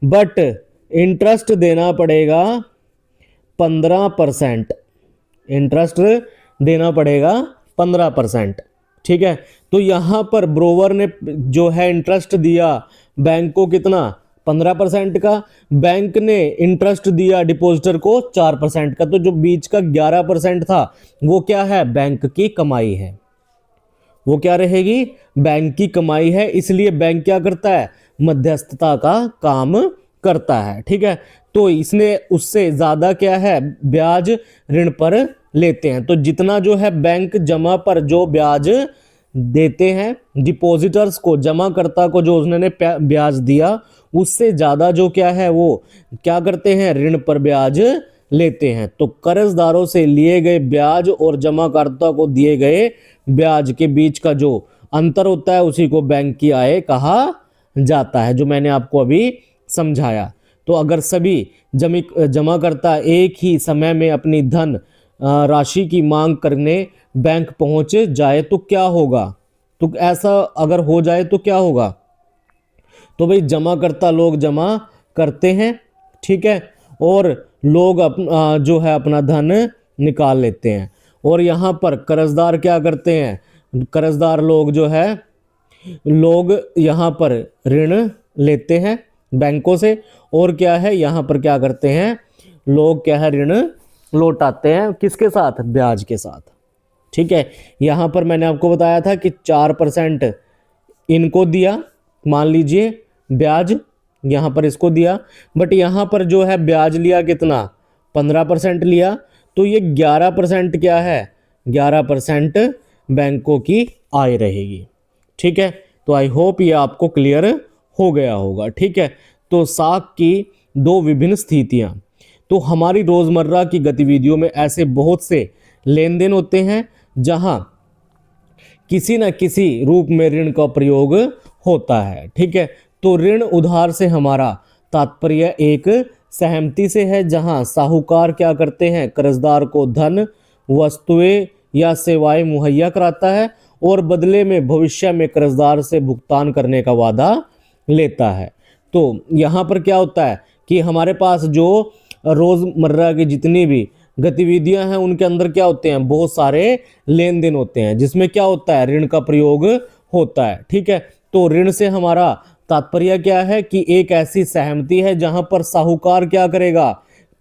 बट इंटरेस्ट देना पड़ेगा 15%, इंटरेस्ट देना पड़ेगा 15%। ठीक है, तो यहां पर ब्रोवर ने जो है इंटरेस्ट दिया बैंक को, कितना, 15% का। बैंक ने इंटरेस्ट दिया डिपॉजिटर को 4% का, तो जो बीच का 11% था वो क्या है, बैंक की कमाई है। वो क्या रहेगी, बैंक की कमाई है। इसलिए बैंक क्या करता है, मध्यस्थता का काम करता है। ठीक है, तो इसने उससे ज्यादा क्या है, ब्याज ऋण पर लेते हैं। तो जितना जो है बैंक जमा पर जो ब्याज देते हैं डिपॉजिटर्स को, जमाकर्ता को जो उन्होंने ब्याज दिया, उससे ज्यादा जो क्या है वो क्या करते हैं, ऋण पर ब्याज लेते हैं। तो कर्जदारों से लिए गए ब्याज और जमाकर्ता को दिए गए ब्याज के बीच का जो अंतर होता है उसी को बैंक की आय कहा जाता है, जो मैंने आपको अभी समझाया। तो अगर सभी जमाकर्ता एक ही समय में अपनी धन राशि की मांग करने बैंक पहुंच जाए तो क्या होगा, तो ऐसा अगर हो जाए तो क्या होगा, तो भाई जमाकर्ता लोग जमा करते हैं, ठीक है, और लोग जो है अपना धन निकाल लेते हैं। और यहाँ पर कर्जदार क्या करते हैं, कर्जदार लोग जो है लोग यहाँ पर ऋण लेते हैं बैंकों से, और क्या है यहाँ पर क्या करते हैं, लोग क्या है ऋण लौटाते हैं, किसके साथ, ब्याज के साथ। ठीक है, यहाँ पर मैंने आपको बताया था कि 4% इनको दिया, मान लीजिए ब्याज यहाँ पर इसको दिया, बट यहाँ पर जो है ब्याज लिया कितना, 15% लिया, तो ये 11% क्या है, 11% बैंकों की आय रहेगी। ठीक है, तो आई होप ये आपको क्लियर हो गया होगा। ठीक है, तो साख की दो विभिन्न स्थितियां, तो हमारी रोजमर्रा की गतिविधियों में ऐसे बहुत से लेन देन होते हैं जहां किसी न किसी रूप में ऋण का प्रयोग होता है। ठीक है, तो ऋण उधार से हमारा तात्पर्य एक सहमति से है, जहां साहूकार क्या करते हैं, कर्जदार को धन, वस्तुएं या सेवाएं मुहैया कराता है और बदले में भविष्य में कर्जदार से भुगतान करने का वादा लेता है। तो यहाँ पर क्या होता है कि हमारे पास जो रोजमर्रा की जितनी भी गतिविधियां हैं उनके अंदर क्या होते हैं, बहुत सारे लेन देन होते हैं जिसमें क्या होता है, ऋण का प्रयोग होता है। ठीक है, तो ऋण से हमारा तात्पर्य क्या है कि एक ऐसी सहमति है जहां पर साहूकार क्या करेगा,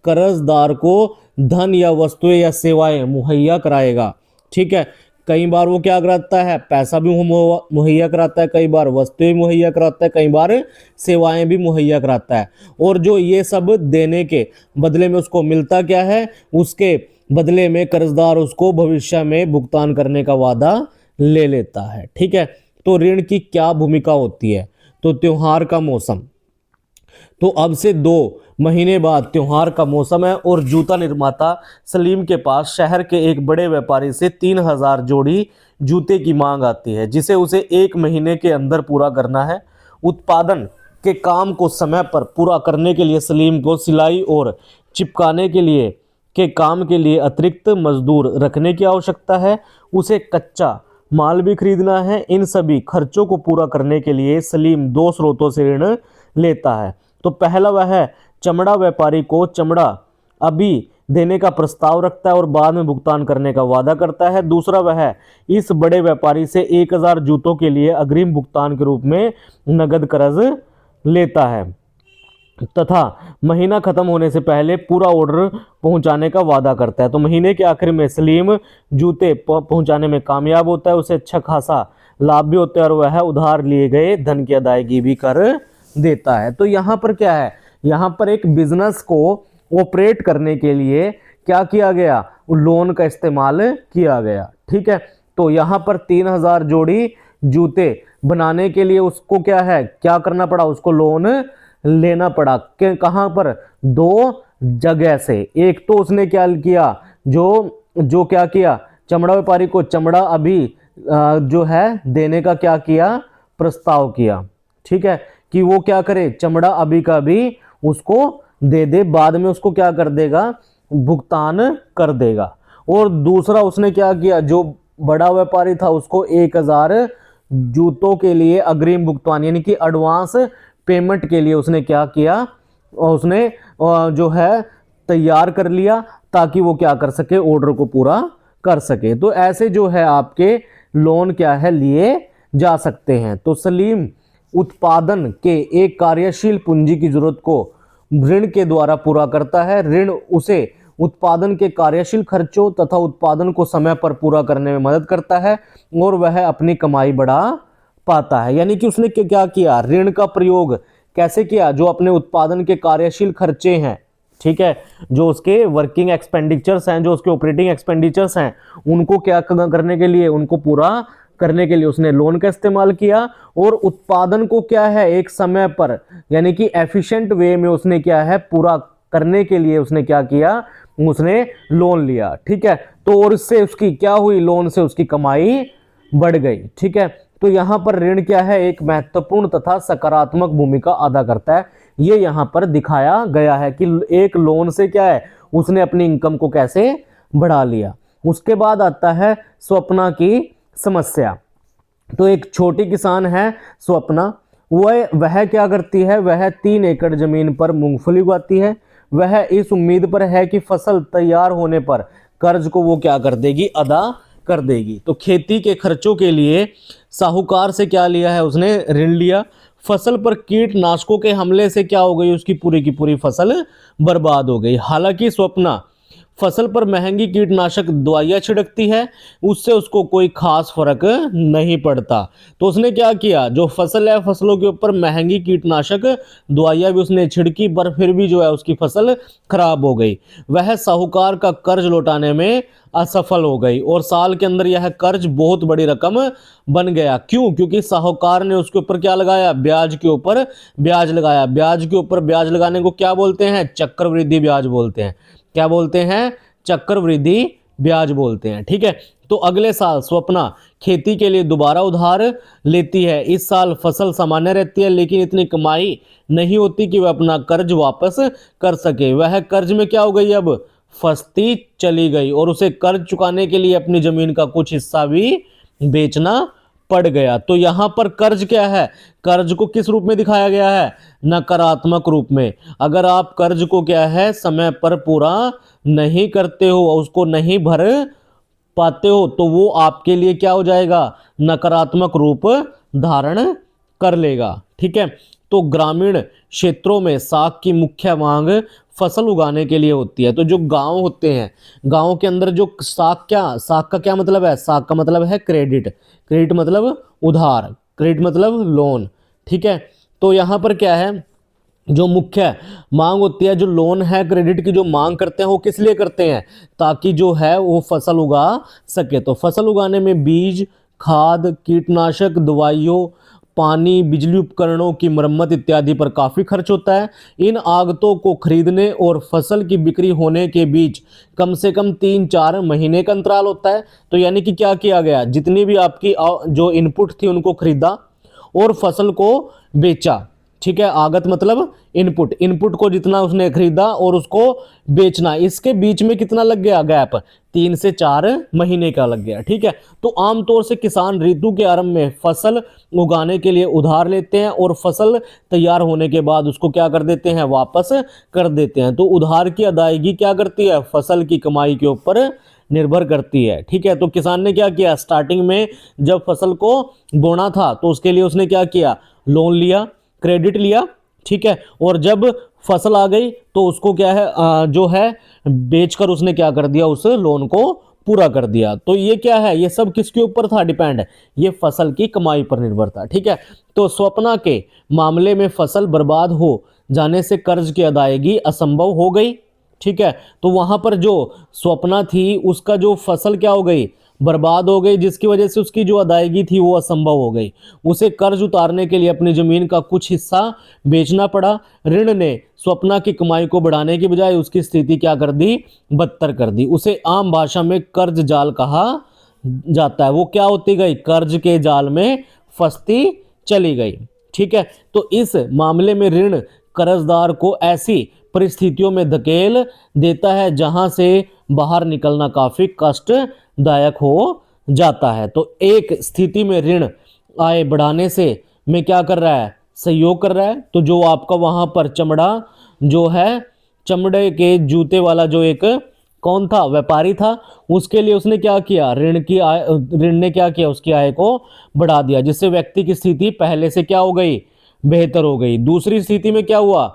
कर्जदार को धन या वस्तुएं या सेवाएं मुहैया कराएगा। ठीक है, कई बार वो क्या कराता है, पैसा भी मुहैया कराता है, कई बार वस्तुएं मुहैया कराता है, कई बार सेवाएं भी मुहैया कराता है। और जो ये सब देने के बदले में उसको मिलता क्या है, उसके बदले में कर्जदार उसको भविष्य में भुगतान करने का वादा ले लेता है। ठीक है, तो ऋण की क्या भूमिका होती है, तो त्योहार का मौसम, तो अब से 2 महीने बाद त्योहार का मौसम है और जूता निर्माता सलीम के पास शहर के एक बड़े व्यापारी से 3000 जोड़ी जूते की मांग आती है, जिसे उसे 1 महीने के अंदर पूरा करना है। उत्पादन के काम को समय पर पूरा करने के लिए सलीम को सिलाई और चिपकाने के काम के लिए अतिरिक्त मजदूर रखने की आवश्यकता है। उसे कच्चा माल भी खरीदना है। इन सभी खर्चों को पूरा करने के लिए सलीम 2 स्रोतों से ऋण लेता है। तो पहला वह है चमड़ा व्यापारी को चमड़ा अभी देने का प्रस्ताव रखता है और बाद में भुगतान करने का वादा करता है। दूसरा वह इस बड़े व्यापारी से 1000 जूतों के लिए अग्रिम भुगतान के रूप में नगद कर्ज लेता है तथा महीना खत्म होने से पहले पूरा ऑर्डर पहुंचाने का वादा करता है। तो महीने के आखिर में सलीम जूते पहुंचाने में कामयाब होता है, उसे अच्छा खासा लाभ भी होता है और वह उधार लिए गए धन की अदायगी भी कर देता है। तो यहाँ पर क्या है, यहाँ पर एक बिजनेस को ऑपरेट करने के लिए क्या किया गया, लोन का इस्तेमाल किया गया। ठीक है, तो यहाँ पर 3000 जोड़ी जूते बनाने के लिए उसको क्या है, क्या करना पड़ा, उसको लोन लेना पड़ा। कहाँ पर, 2 जगह से। एक तो उसने क्या किया, जो क्या किया, चमड़ा व्यापारी को चमड़ा अभी जो है देने का क्या किया, प्रस्ताव किया। ठीक है, कि वो क्या करे, चमड़ा अभी का भी उसको दे दे, बाद में उसको क्या कर देगा, भुगतान कर देगा। और दूसरा उसने क्या किया, जो बड़ा व्यापारी था उसको 1000 जूतों के लिए अग्रिम भुगतान यानी कि एडवांस पेमेंट के लिए उसने क्या किया, उसने जो है तैयार कर लिया ताकि वो क्या कर सके, ऑर्डर को पूरा कर सके। तो ऐसे जो है आपके लोन क्या है, लिए जा सकते हैं। तो सलीम उत्पादन के एक कार्यशील पूंजी की जरूरत को ऋण के द्वारा पूरा करता है। ऋण उसे उत्पादन के कार्यशील खर्चों तथा उत्पादन को समय पर पूरा करने में मदद करता है और वह अपनी कमाई बढ़ा पाता है। यानी कि उसने क्या किया, ऋण का प्रयोग कैसे किया, जो अपने उत्पादन के कार्यशील खर्चे हैं, ठीक है, जो उसके वर्किंग एक्सपेंडिचर्स हैं, जो उसके ऑपरेटिंग एक्सपेंडिचर्स हैं, उनको क्या करने के लिए, उनको पूरा करने के लिए उसने लोन का इस्तेमाल किया। और उत्पादन को क्या है, एक समय पर यानी कि एफिशिएंट वे में उसने क्या है, पूरा करने के लिए उसने क्या किया, उसने लोन लिया। ठीक है, तो और इससे उसकी क्या हुई, लोन से उसकी कमाई बढ़ गई। ठीक है, तो यहां पर ऋण क्या है, एक महत्वपूर्ण तथा सकारात्मक भूमिका अदा करता है। ये यहां पर दिखाया गया है कि एक लोन से क्या है, उसने अपनी इनकम को कैसे बढ़ा लिया। उसके बाद आता है स्वप्ना की समस्या। तो एक छोटी किसान है स्वप्ना, वह क्या करती है, वह 3 एकड़ जमीन पर मूंगफली उगाती है। वह इस उम्मीद पर है कि फसल तैयार होने पर कर्ज को वो क्या कर देगी, अदा कर देगी। तो खेती के खर्चों के लिए साहूकार से क्या लिया है, उसने ऋण लिया। फसल पर कीटनाशकों के हमले से क्या हो गई, उसकी पूरी की पूरी फसल बर्बाद हो गई। हालांकि स्वप्ना फसल पर महंगी कीटनाशक दवाइयाँ छिड़कती है, उससे उसको कोई खास फर्क नहीं पड़ता। तो उसने क्या किया, जो फसल है, फसलों के ऊपर महंगी कीटनाशक दवाइयाँ भी उसने छिड़की, पर फिर भी जो है उसकी फसल खराब हो गई। वह साहूकार का कर्ज लौटाने में असफल हो गई और साल के अंदर यह कर्ज बहुत बड़ी रकम बन गया। क्यों, क्योंकि साहूकार ने उसके ऊपर क्या लगाया, ब्याज के ऊपर ब्याज लगाया। ब्याज के ऊपर ब्याज लगाने को क्या बोलते हैं, चक्रवृद्धि ब्याज बोलते हैं। क्या बोलते हैं, चक्रवृद्धि ब्याज बोलते हैं। ठीक है, तो अगले साल स्वप्ना खेती के लिए दोबारा उधार लेती है। इस साल फसल सामान्य रहती है, लेकिन इतनी कमाई नहीं होती कि वह अपना कर्ज वापस कर सके। वह कर्ज में क्या हो गई, अब फंसती चली गई और उसे कर्ज चुकाने के लिए अपनी जमीन का कुछ हिस्सा भी बेचना पड़ गया। तो यहां पर कर्ज क्या है, कर्ज को किस रूप में दिखाया गया है, नकारात्मक रूप में। अगर आप कर्ज को क्या है, समय पर पूरा नहीं करते हो, उसको नहीं भर पाते हो, तो वो आपके लिए क्या हो जाएगा, नकारात्मक रूप धारण कर लेगा। ठीक है, तो ग्रामीण क्षेत्रों में साग की मुख्य मांग फसल उगाने के लिए होती है। तो जो गांव होते हैं, गांव के अंदर जो साग का क्या मतलब है, साग का मतलब है क्रेडिट। क्रेडिट मतलब उधार, क्रेडिट मतलब लोन। ठीक है, तो यहां पर क्या है, जो मुख्य मांग होती है, जो लोन है क्रेडिट की जो मांग करते हैं, वो किस लिए करते हैं, ताकि जो है वो फसल उगा सके। तो फसल उगाने में बीज, खाद, कीटनाशक, दवाइयों, पानी, बिजली उपकरणों की मरम्मत इत्यादि पर काफ़ी खर्च होता है। इन आगतों को खरीदने और फसल की बिक्री होने के बीच कम से कम 3-4 महीने का अंतराल होता है। तो यानी कि क्या किया गया, जितनी भी आपकी जो इनपुट थी उनको खरीदा और फसल को बेचा। ठीक है, आगत मतलब इनपुट, इनपुट को जितना उसने खरीदा और उसको बेचना, इसके बीच में कितना लग गया गैप, 3 से 4 महीने का लग गया। ठीक है, तो आमतौर से किसान ऋतु के आरंभ में फसल उगाने के लिए उधार लेते हैं और फसल तैयार होने के बाद उसको क्या कर देते हैं, वापस कर देते हैं। तो उधार की अदायगी क्या करती है, फसल की कमाई के ऊपर निर्भर करती है। ठीक है, तो किसान ने क्या किया, स्टार्टिंग में जब फसल को बोना था तो उसके लिए उसने क्या किया, लोन लिया, क्रेडिट लिया। ठीक है, और जब फसल आ गई तो उसको क्या है, जो है बेचकर उसने क्या कर दिया, उस लोन को पूरा कर दिया। तो ये क्या है, ये सब किसके ऊपर था डिपेंड, ये फसल की कमाई पर निर्भर था। ठीक है, तो स्वप्ना के मामले में फसल बर्बाद हो जाने से कर्ज की अदायगी असंभव हो गई। ठीक है, तो वहां पर जो स्वप्ना थी उसका जो फसल क्या हो गई, बर्बाद हो गई, जिसकी वजह से उसकी जो अदायगी थी वो असंभव हो गई। उसे कर्ज उतारने के लिए अपनी जमीन का कुछ हिस्सा बेचना पड़ा। ऋण ने स्वप्ना की कमाई को बढ़ाने की बजाय उसकी स्थिति क्या कर दी, बदतर कर दी। उसे आम भाषा में कर्ज जाल कहा जाता है। वो क्या होती गई, कर्ज के जाल में फंसती चली गई। ठीक है, तो इस मामले में ऋण कर्जदार को ऐसी परिस्थितियों में धकेल देता है जहां से बाहर निकलना काफी कष्टदायक हो जाता है। तो एक स्थिति में ऋण आय बढ़ाने से में क्या कर रहा है, सहयोग कर रहा है। तो जो आपका वहां पर चमड़ा जो है, चमड़े के जूते वाला जो एक कौन था, व्यापारी था, उसके लिए उसने क्या किया, ऋण की आय, ऋण ने क्या किया, उसकी आय को बढ़ा दिया, जिससे व्यक्ति की स्थिति पहले से क्या हो गई, बेहतर हो गई। दूसरी स्थिति में क्या हुआ,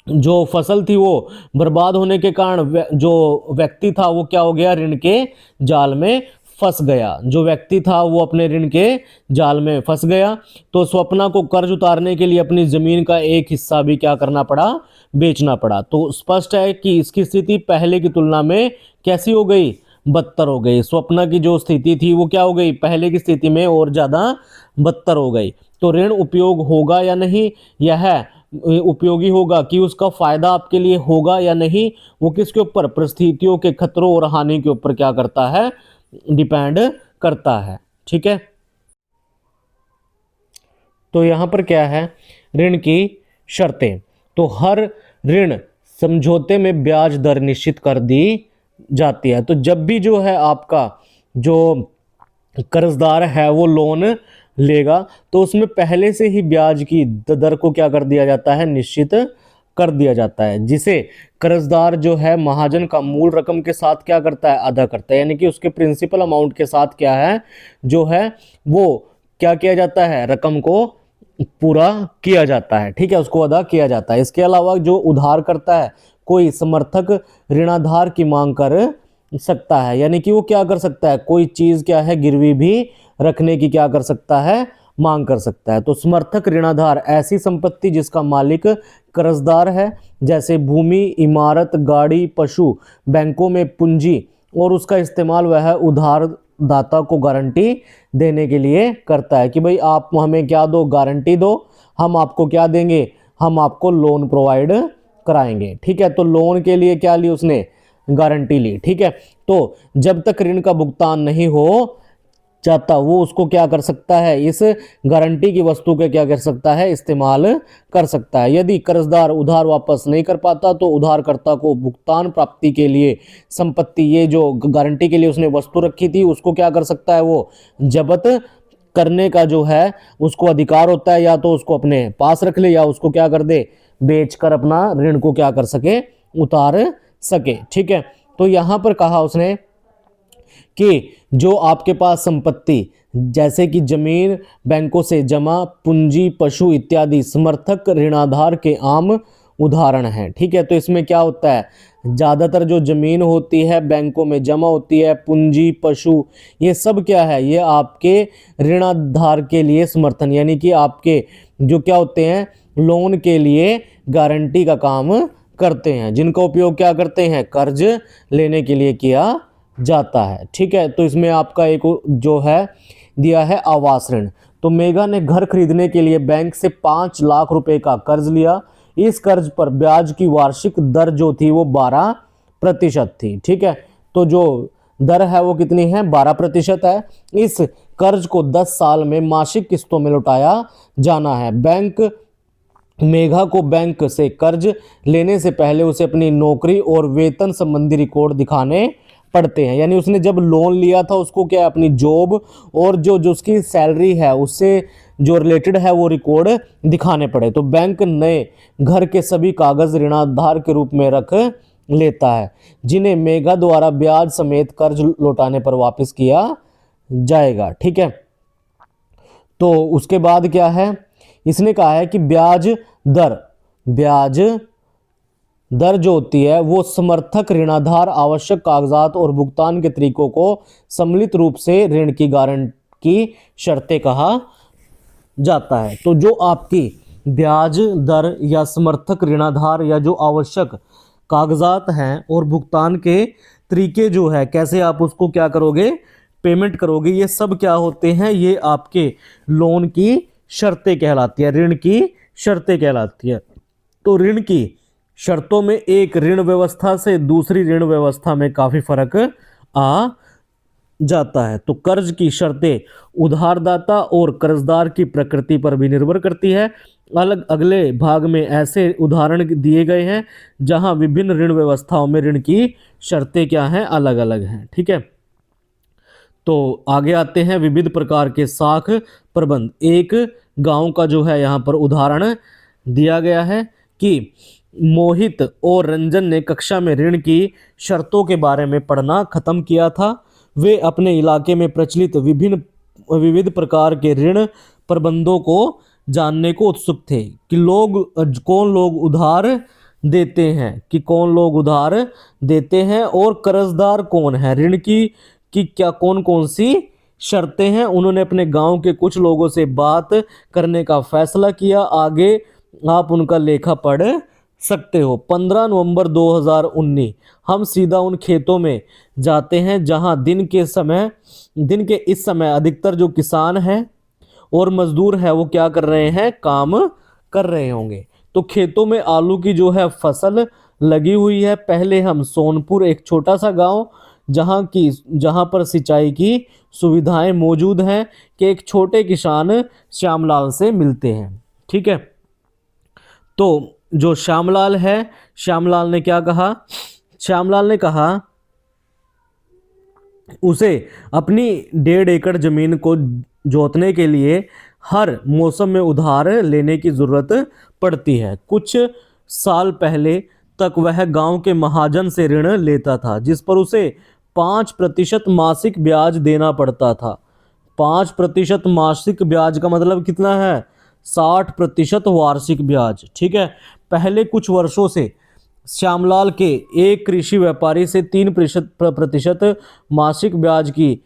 जो फसल थी वो बर्बाद होने के कारण जो व्यक्ति था वो क्या हो गया, ऋण के जाल में फंस गया। जो व्यक्ति था वो अपने ऋण के जाल में फंस गया। तो स्वप्ना को कर्ज उतारने के लिए अपनी जमीन का एक हिस्सा भी क्या करना पड़ा, बेचना पड़ा। तो स्पष्ट है कि इसकी स्थिति पहले की तुलना में कैसी हो गई, बदतर हो गई। स्वप्ना की जो स्थिति थी वो क्या हो गई, पहले की स्थिति में और ज्यादा बदतर हो गई। तो ऋण उपयोग होगा या नहीं, यह उपयोगी होगा कि उसका फायदा आपके लिए होगा या नहीं, वो किसके ऊपर, परिस्थितियों के खतरों और हानि के ऊपर क्या करता है, डिपेंड करता है। ठीक है, तो यहां पर क्या है, ऋण की शर्तें। तो हर ऋण समझौते में ब्याज दर निश्चित कर दी जाती है। तो जब भी जो है आपका जो कर्जदार है वो लोन लेगा तो उसमें पहले से ही ब्याज की दर को क्या कर दिया जाता है, निश्चित कर दिया जाता है, जिसे कर्जदार जो है महाजन का मूल रकम के साथ क्या करता है, अदा करता है। यानी कि उसके प्रिंसिपल अमाउंट के साथ क्या है, जो है वो क्या किया जाता है, रकम को पूरा किया जाता है। ठीक है, उसको अदा किया जाता है। इसके अलावा जो उधार करता है, कोई समर्थक ऋणाधार की मांग कर सकता है। यानी कि वो क्या कर सकता है, कोई चीज क्या है, गिरवी भी रखने की क्या कर सकता है, मांग कर सकता है। तो समर्थक ऋणाधार ऐसी संपत्ति जिसका मालिक कर्जदार है, जैसे भूमि, इमारत, गाड़ी, पशु, बैंकों में पूंजी, और उसका इस्तेमाल वह उधार दाता को गारंटी देने के लिए करता है कि भाई आप हमें क्या दो, गारंटी दो, हम आपको क्या देंगे, हम आपको लोन प्रोवाइड कराएंगे। ठीक है, तो लोन के लिए क्या ली उसने, गारंटी ली। ठीक है, तो जब तक ऋण का भुगतान नहीं हो जाता वो उसको क्या कर सकता है, इस गारंटी की वस्तु के क्या कर सकता है, इस्तेमाल कर सकता है। यदि कर्जदार उधार वापस नहीं कर पाता तो उधारकर्ता को भुगतान प्राप्ति के लिए संपत्ति, ये जो गारंटी के लिए उसने वस्तु रखी थी उसको क्या कर सकता है, वो जब्त करने का जो है उसको अधिकार होता है। या तो उसको अपने पास रख ले या उसको क्या कर दे, बेचकर अपना ऋण को क्या कर सके, उतार सके। ठीक है, तो यहां पर कहा उसने कि जो आपके पास संपत्ति जैसे कि जमीन, बैंकों से जमा पूंजी, पशु इत्यादि समर्थक ऋणाधार के आम उदाहरण हैं। ठीक है, तो इसमें क्या होता है, ज़्यादातर जो जमीन होती है बैंकों में जमा होती है, पूंजी, पशु, ये सब क्या है, ये आपके ऋणाधार के लिए समर्थन, यानी कि आपके जो क्या होते हैं, लोन के लिए गारंटी का काम करते हैं, जिनका उपयोग क्या करते हैं, कर्ज लेने के लिए किया जाता है। ठीक है, तो इसमें आपका एक जो है दिया है आवास ऋण। तो मेघा ने घर खरीदने के लिए बैंक से 5 लाख रुपए का कर्ज लिया। इस कर्ज पर ब्याज की वार्षिक दर जो थी वो 12% थी। ठीक है, तो जो दर है वो कितनी है, 12% है। इस कर्ज को 10 साल में मासिक किस्तों में लौटाया जाना है। बैंक मेघा को बैंक से कर्ज लेने से पहले उसे अपनी नौकरी और वेतन संबंधी रिकॉर्ड दिखाने पड़ते हैं। यानी उसने जब लोन लिया था उसको क्या अपनी जॉब और जो जो उसकी सैलरी है उससे जो रिलेटेड है वो रिकॉर्ड दिखाने पड़े। तो बैंक नए घर के सभी कागज ऋणाधार के रूप में रख लेता है, जिन्हें मेघा द्वारा ब्याज समेत कर्ज लौटाने पर वापस किया जाएगा। ठीक है, तो उसके बाद क्या है, इसने कहा है कि ब्याज दर जो होती है वो समर्थक ऋणाधार आवश्यक कागजात और भुगतान के तरीकों को सम्मिलित रूप से ऋण की गारंटी की शर्तें कहा जाता है। तो जो आपकी ब्याज दर या समर्थक ऋणाधार या जो आवश्यक कागजात हैं और भुगतान के तरीके जो है कैसे आप उसको क्या करोगे, पेमेंट करोगे, ये सब क्या होते हैं, ये आपके लोन की शर्तें कहलाती है, ऋण की शर्तें कहलाती है। तो ऋण की शर्तों में एक ऋण व्यवस्था से दूसरी ऋण व्यवस्था में काफी फर्क आ जाता है। तो कर्ज की शर्तें उधारदाता और कर्जदार की प्रकृति पर भी निर्भर करती है। अगले भाग में ऐसे उदाहरण दिए गए हैं जहां विभिन्न ऋण व्यवस्थाओं में ऋण की शर्तें क्या हैं, अलग अलग हैं। ठीक है, तो आगे आते हैं विविध प्रकार के साख प्रबंध। एक गांव का जो है यहाँ पर उदाहरण दिया गया है कि मोहित और रंजन ने कक्षा में ऋण की शर्तों के बारे में पढ़ना खत्म किया था। वे अपने इलाके में प्रचलित विविध प्रकार के ऋण प्रबंधों को जानने को उत्सुक थे कि कौन लोग उधार देते हैं और कर्जदार कौन है, ऋण की क्या कौन कौन सी शर्तें हैं। उन्होंने अपने गांव के कुछ लोगों से बात करने का फैसला किया। आगे आप उनका लेखा पढ़ सकते हो। 15 नवंबर 2019 हम सीधा उन खेतों में जाते हैं जहां दिन के इस समय अधिकतर जो किसान हैं और मजदूर है वो क्या कर रहे हैं, काम कर रहे होंगे। तो खेतों में आलू की जो है फसल लगी हुई है। पहले हम सोनपुर, एक छोटा सा गांव जहां पर सिंचाई की सुविधाएं मौजूद हैं, कि एक छोटे किसान श्यामलाल से मिलते हैं। ठीक है, तो जो श्यामलाल है, श्यामलाल ने क्या कहा, श्यामलाल ने कहा उसे अपनी 1.5 एकड़ जमीन को जोतने के लिए हर मौसम में उधार लेने की जरूरत पड़ती है। कुछ साल पहले तक वह गांव के महाजन से ऋण लेता था, जिस पर उसे 5% मासिक ब्याज देना पड़ता था। 5% मासिक ब्याज का मतलब कितना है, 60% वार्षिक ब्याज। ठीक है, पहले कुछ वर्षों से श्यामलाल के एक कृषि व्यापारी से 3% मासिक ब्याज की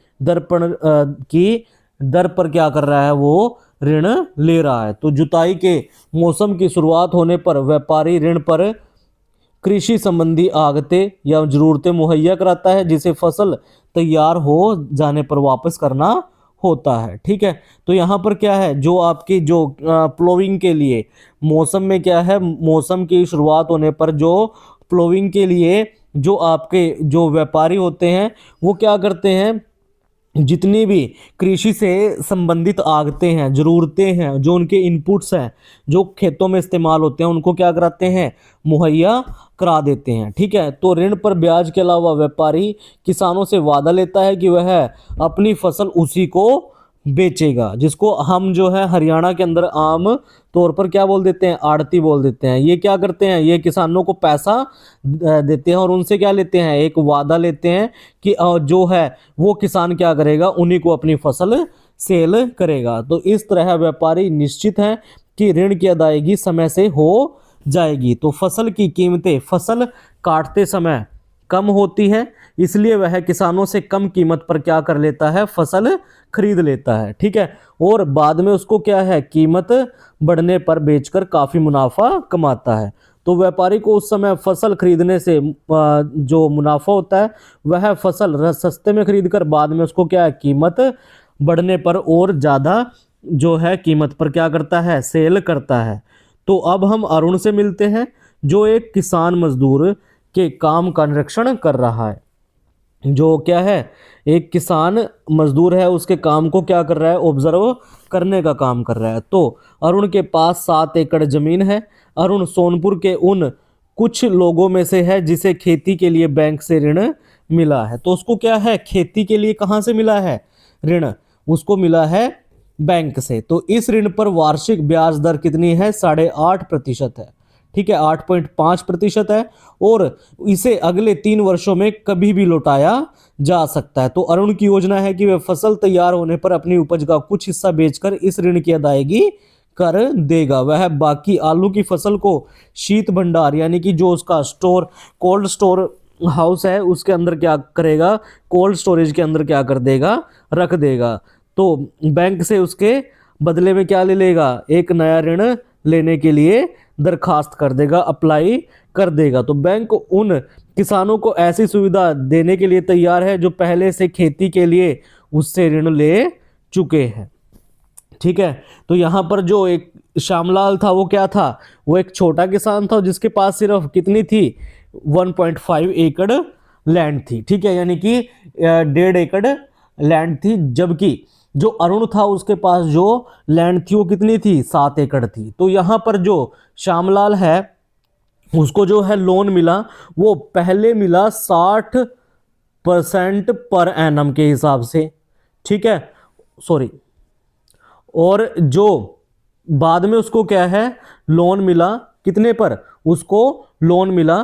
दर पर क्या कर रहा है, वो ऋण ले रहा है। तो जुताई के मौसम की शुरुआत होने पर व्यापारी ऋण पर कृषि संबंधी आगतें या जरूरतें मुहैया कराता है, जिसे फसल तैयार हो जाने पर वापस करना होता है। ठीक है, तो यहाँ पर क्या है, जो आपकी जो प्लोइंग के लिए मौसम में क्या है, मौसम की शुरुआत होने पर जो प्लोइंग के लिए जो आपके जो व्यापारी होते हैं वो क्या करते हैं, जितनी भी कृषि से संबंधित आगतें हैं, जरूरतें हैं, जो उनके इनपुट्स हैं जो खेतों में इस्तेमाल होते हैं, उनको क्या कराते हैं, मुहैया करा देते हैं। ठीक है, तो ऋण पर ब्याज के अलावा व्यापारी किसानों से वादा लेता है कि वह अपनी फसल उसी को बेचेगा, जिसको हम जो है हरियाणा के अंदर आम तौर पर क्या बोल देते हैं, आड़ती बोल देते हैं। ये क्या करते हैं, ये किसानों को पैसा देते हैं और उनसे क्या लेते हैं, एक वादा लेते हैं कि जो है वो किसान क्या करेगा, उन्हीं को अपनी फसल सेल करेगा। तो इस तरह व्यापारी निश्चित है कि ऋण की अदायगी समय से हो जाएगी। तो फसल की कीमतें फसल काटते समय कम होती है, इसलिए वह किसानों से कम कीमत पर क्या कर लेता है, फसल खरीद लेता है। ठीक है, और बाद में उसको क्या है, कीमत बढ़ने पर बेचकर काफी मुनाफा कमाता है। तो व्यापारी को उस समय फसल खरीदने से जो मुनाफा होता है वह फसल सस्ते में खरीद कर बाद में उसको क्या है, कीमत बढ़ने पर और ज़्यादा जो है कीमत पर क्या करता है, सेल करता है। तो अब हम अरुण से मिलते हैं जो एक किसान मजदूर के काम का निरीक्षण कर रहा है। जो क्या है, एक किसान मजदूर है, उसके काम को क्या कर रहा है, ऑब्जर्व करने का काम कर रहा है। तो अरुण के पास 7 एकड़ जमीन है। अरुण सोनपुर के उन कुछ लोगों में से है जिसे खेती के लिए बैंक से ऋण मिला है। तो उसको क्या है, खेती के लिए कहाँ से मिला है ऋण, उसको मिला है बैंक से। तो इस ऋण पर वार्षिक ब्याज दर कितनी है, 8.5% है। ठीक है, 8.5% है, और इसे अगले 3 वर्षों में कभी भी लौटाया जा सकता है। तो अरुण की योजना है कि वह फसल तैयार होने पर अपनी उपज का कुछ हिस्सा बेचकर इस ऋण की अदायगी कर देगा। वह बाकी आलू की फसल को शीत भंडार यानी कि जो उसका स्टोर, कोल्ड स्टोर हाउस है, उसके अंदर क्या करेगा, कोल्ड स्टोरेज के अंदर क्या कर देगा, रख देगा। तो बैंक से उसके बदले में क्या ले लेगा, एक नया ऋण लेने के लिए दरखास्त कर देगा, अप्लाई कर देगा। तो बैंक उन किसानों को ऐसी सुविधा देने के लिए तैयार है जो पहले से खेती के लिए उससे ऋण ले चुके हैं। ठीक है, तो यहां पर जो एक श्यामलाल था वो क्या था, वो एक छोटा किसान था जिसके पास सिर्फ कितनी थी, 1.5 एकड़ लैंड थी। ठीक है, यानी कि 1.5 एकड़ लैंड थी। जबकि जो अरुण था उसके पास जो लैंड थी वो कितनी थी, 7 एकड़ थी। तो यहां पर जो श्यामलाल है उसको जो है लोन मिला, वो पहले मिला 60% पर एनम के हिसाब से। ठीक है, सॉरी, और जो बाद में उसको क्या है लोन मिला, कितने पर, उसको लोन मिला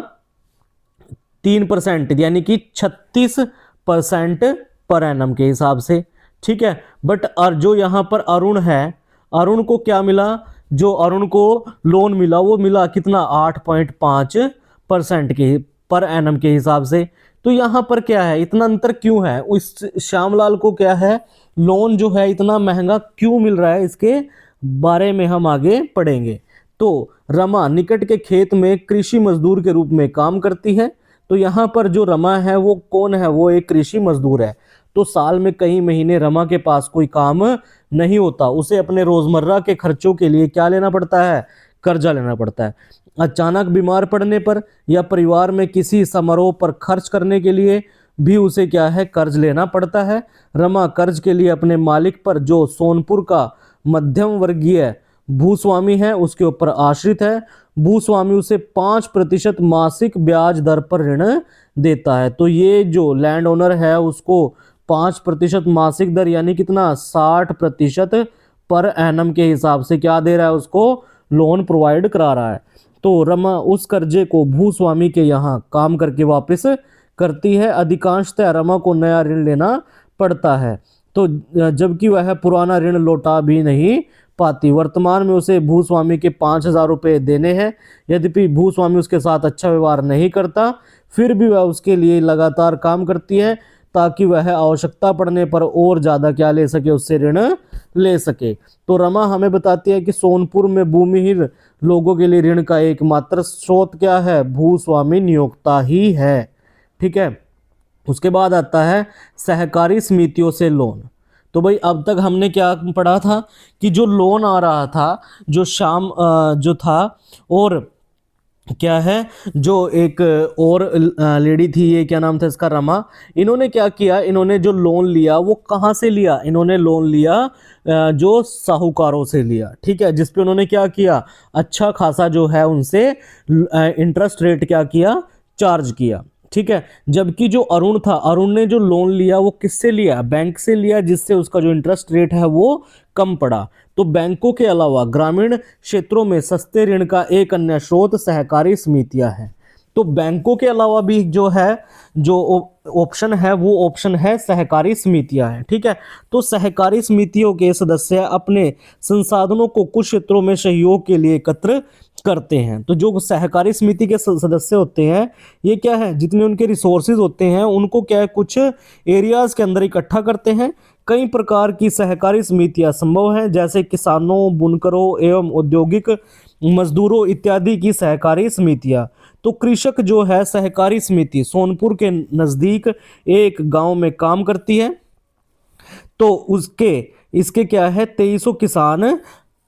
3% यानी कि 36% पर एनम के हिसाब से। ठीक है, बट जो यहां पर अरुण है, अरुण को क्या मिला, जो अरुण को लोन मिला वो मिला कितना, 8.5% के पर एनम के हिसाब से। तो यहां पर क्या है, इतना अंतर क्यों है, उस श्यामलाल को क्या है, लोन जो है इतना महंगा क्यों मिल रहा है, इसके बारे में हम आगे पढ़ेंगे। तो रमा निकट के खेत में कृषि मजदूर के रूप में काम करती है। तो यहाँ पर जो रमा है वो कौन है, वो एक कृषि मजदूर है। तो साल में कई महीने रमा के पास कोई काम नहीं होता, उसे अपने रोजमर्रा के खर्चों के लिए क्या लेना पड़ता है, कर्जा लेना पड़ता है। अचानक बीमार पड़ने पर या परिवार में किसी समारोह पर खर्च करने के लिए भी उसे क्या है, कर्ज लेना पड़ता है। रमा कर्ज के लिए अपने मालिक पर, जो सोनपुर का मध्यम वर्गीय भूस्वामी है, उसके ऊपर आश्रित है। भूस्वामी उसे 5% मासिक ब्याज दर पर ऋण देता है। तो ये जो लैंड ओनर है उसको 5% मासिक दर यानी कितना, 60% पर एनम के हिसाब से क्या दे रहा है, उसको लोन प्रोवाइड करा रहा है। तो रमा उस कर्जे को भूस्वामी के यहाँ काम करके वापस करती है। अधिकांशतः रमा को नया ऋण लेना पड़ता है, तो जबकि वह पुराना ऋण लौटा भी नहीं पाती। वर्तमान में उसे भूस्वामी के 5,000 रुपये देने हैं। यद्यपि भूस्वामी उसके साथ अच्छा व्यवहार नहीं करता, फिर भी वह उसके लिए लगातार काम करती है ताकि वह आवश्यकता पड़ने पर और ज़्यादा क्या ले सके, उससे ऋण ले सके। तो रमा हमें बताती है कि सोनपुर में भूमिहीन लोगों के लिए ऋण का एकमात्र स्रोत क्या है, भूस्वामी नियोक्ता ही है। ठीक है, उसके बाद आता है सहकारी समितियों से लोन। तो भाई अब तक हमने क्या पढ़ा था कि जो लोन आ रहा था, जो शाम जो था, और क्या है, जो एक और लेडी थी, ये क्या नाम था इसका, रमा, इन्होंने क्या किया, इन्होंने जो लोन लिया वो कहाँ से लिया, इन्होंने लोन लिया जो साहूकारों से लिया। ठीक है, जिसपे उन्होंने क्या किया, अच्छा खासा जो है उनसे इंटरेस्ट रेट क्या किया, चार्ज किया। ठीक है, जबकि जो अरुण था, अरुण ने जो लोन लिया वो किससे लिया, बैंक से लिया, जिससे उसका जो इंटरेस्ट रेट है वो कम पड़ा। तो बैंकों के अलावा ग्रामीण क्षेत्रों में सस्ते ऋण का एक अन्य स्रोत सहकारी समितियां हैं। तो बैंकों के अलावा भी जो है, जो ऑप्शन है वो ऑप्शन है सहकारी समितियां हैं। ठीक है, तो सहकारी समितियों के सदस्य अपने संसाधनों को कुछ क्षेत्रों में सहयोग के लिए एकत्र करते हैं। तो जो सहकारी समिति के सदस्य होते हैं, ये क्या है, जितने उनके रिसोर्सेज होते हैं उनको क्या है, कुछ एरियाज के अंदर इकट्ठा करते हैं। कई प्रकार की सहकारी समितियां संभव हैं, जैसे किसानों, बुनकरों एवं औद्योगिक मजदूरों इत्यादि की सहकारी समितियां। तो कृषक जो है सहकारी समिति सोनपुर के नज़दीक एक गांव में काम करती है। तो उसके इसके क्या है, 2300 किसान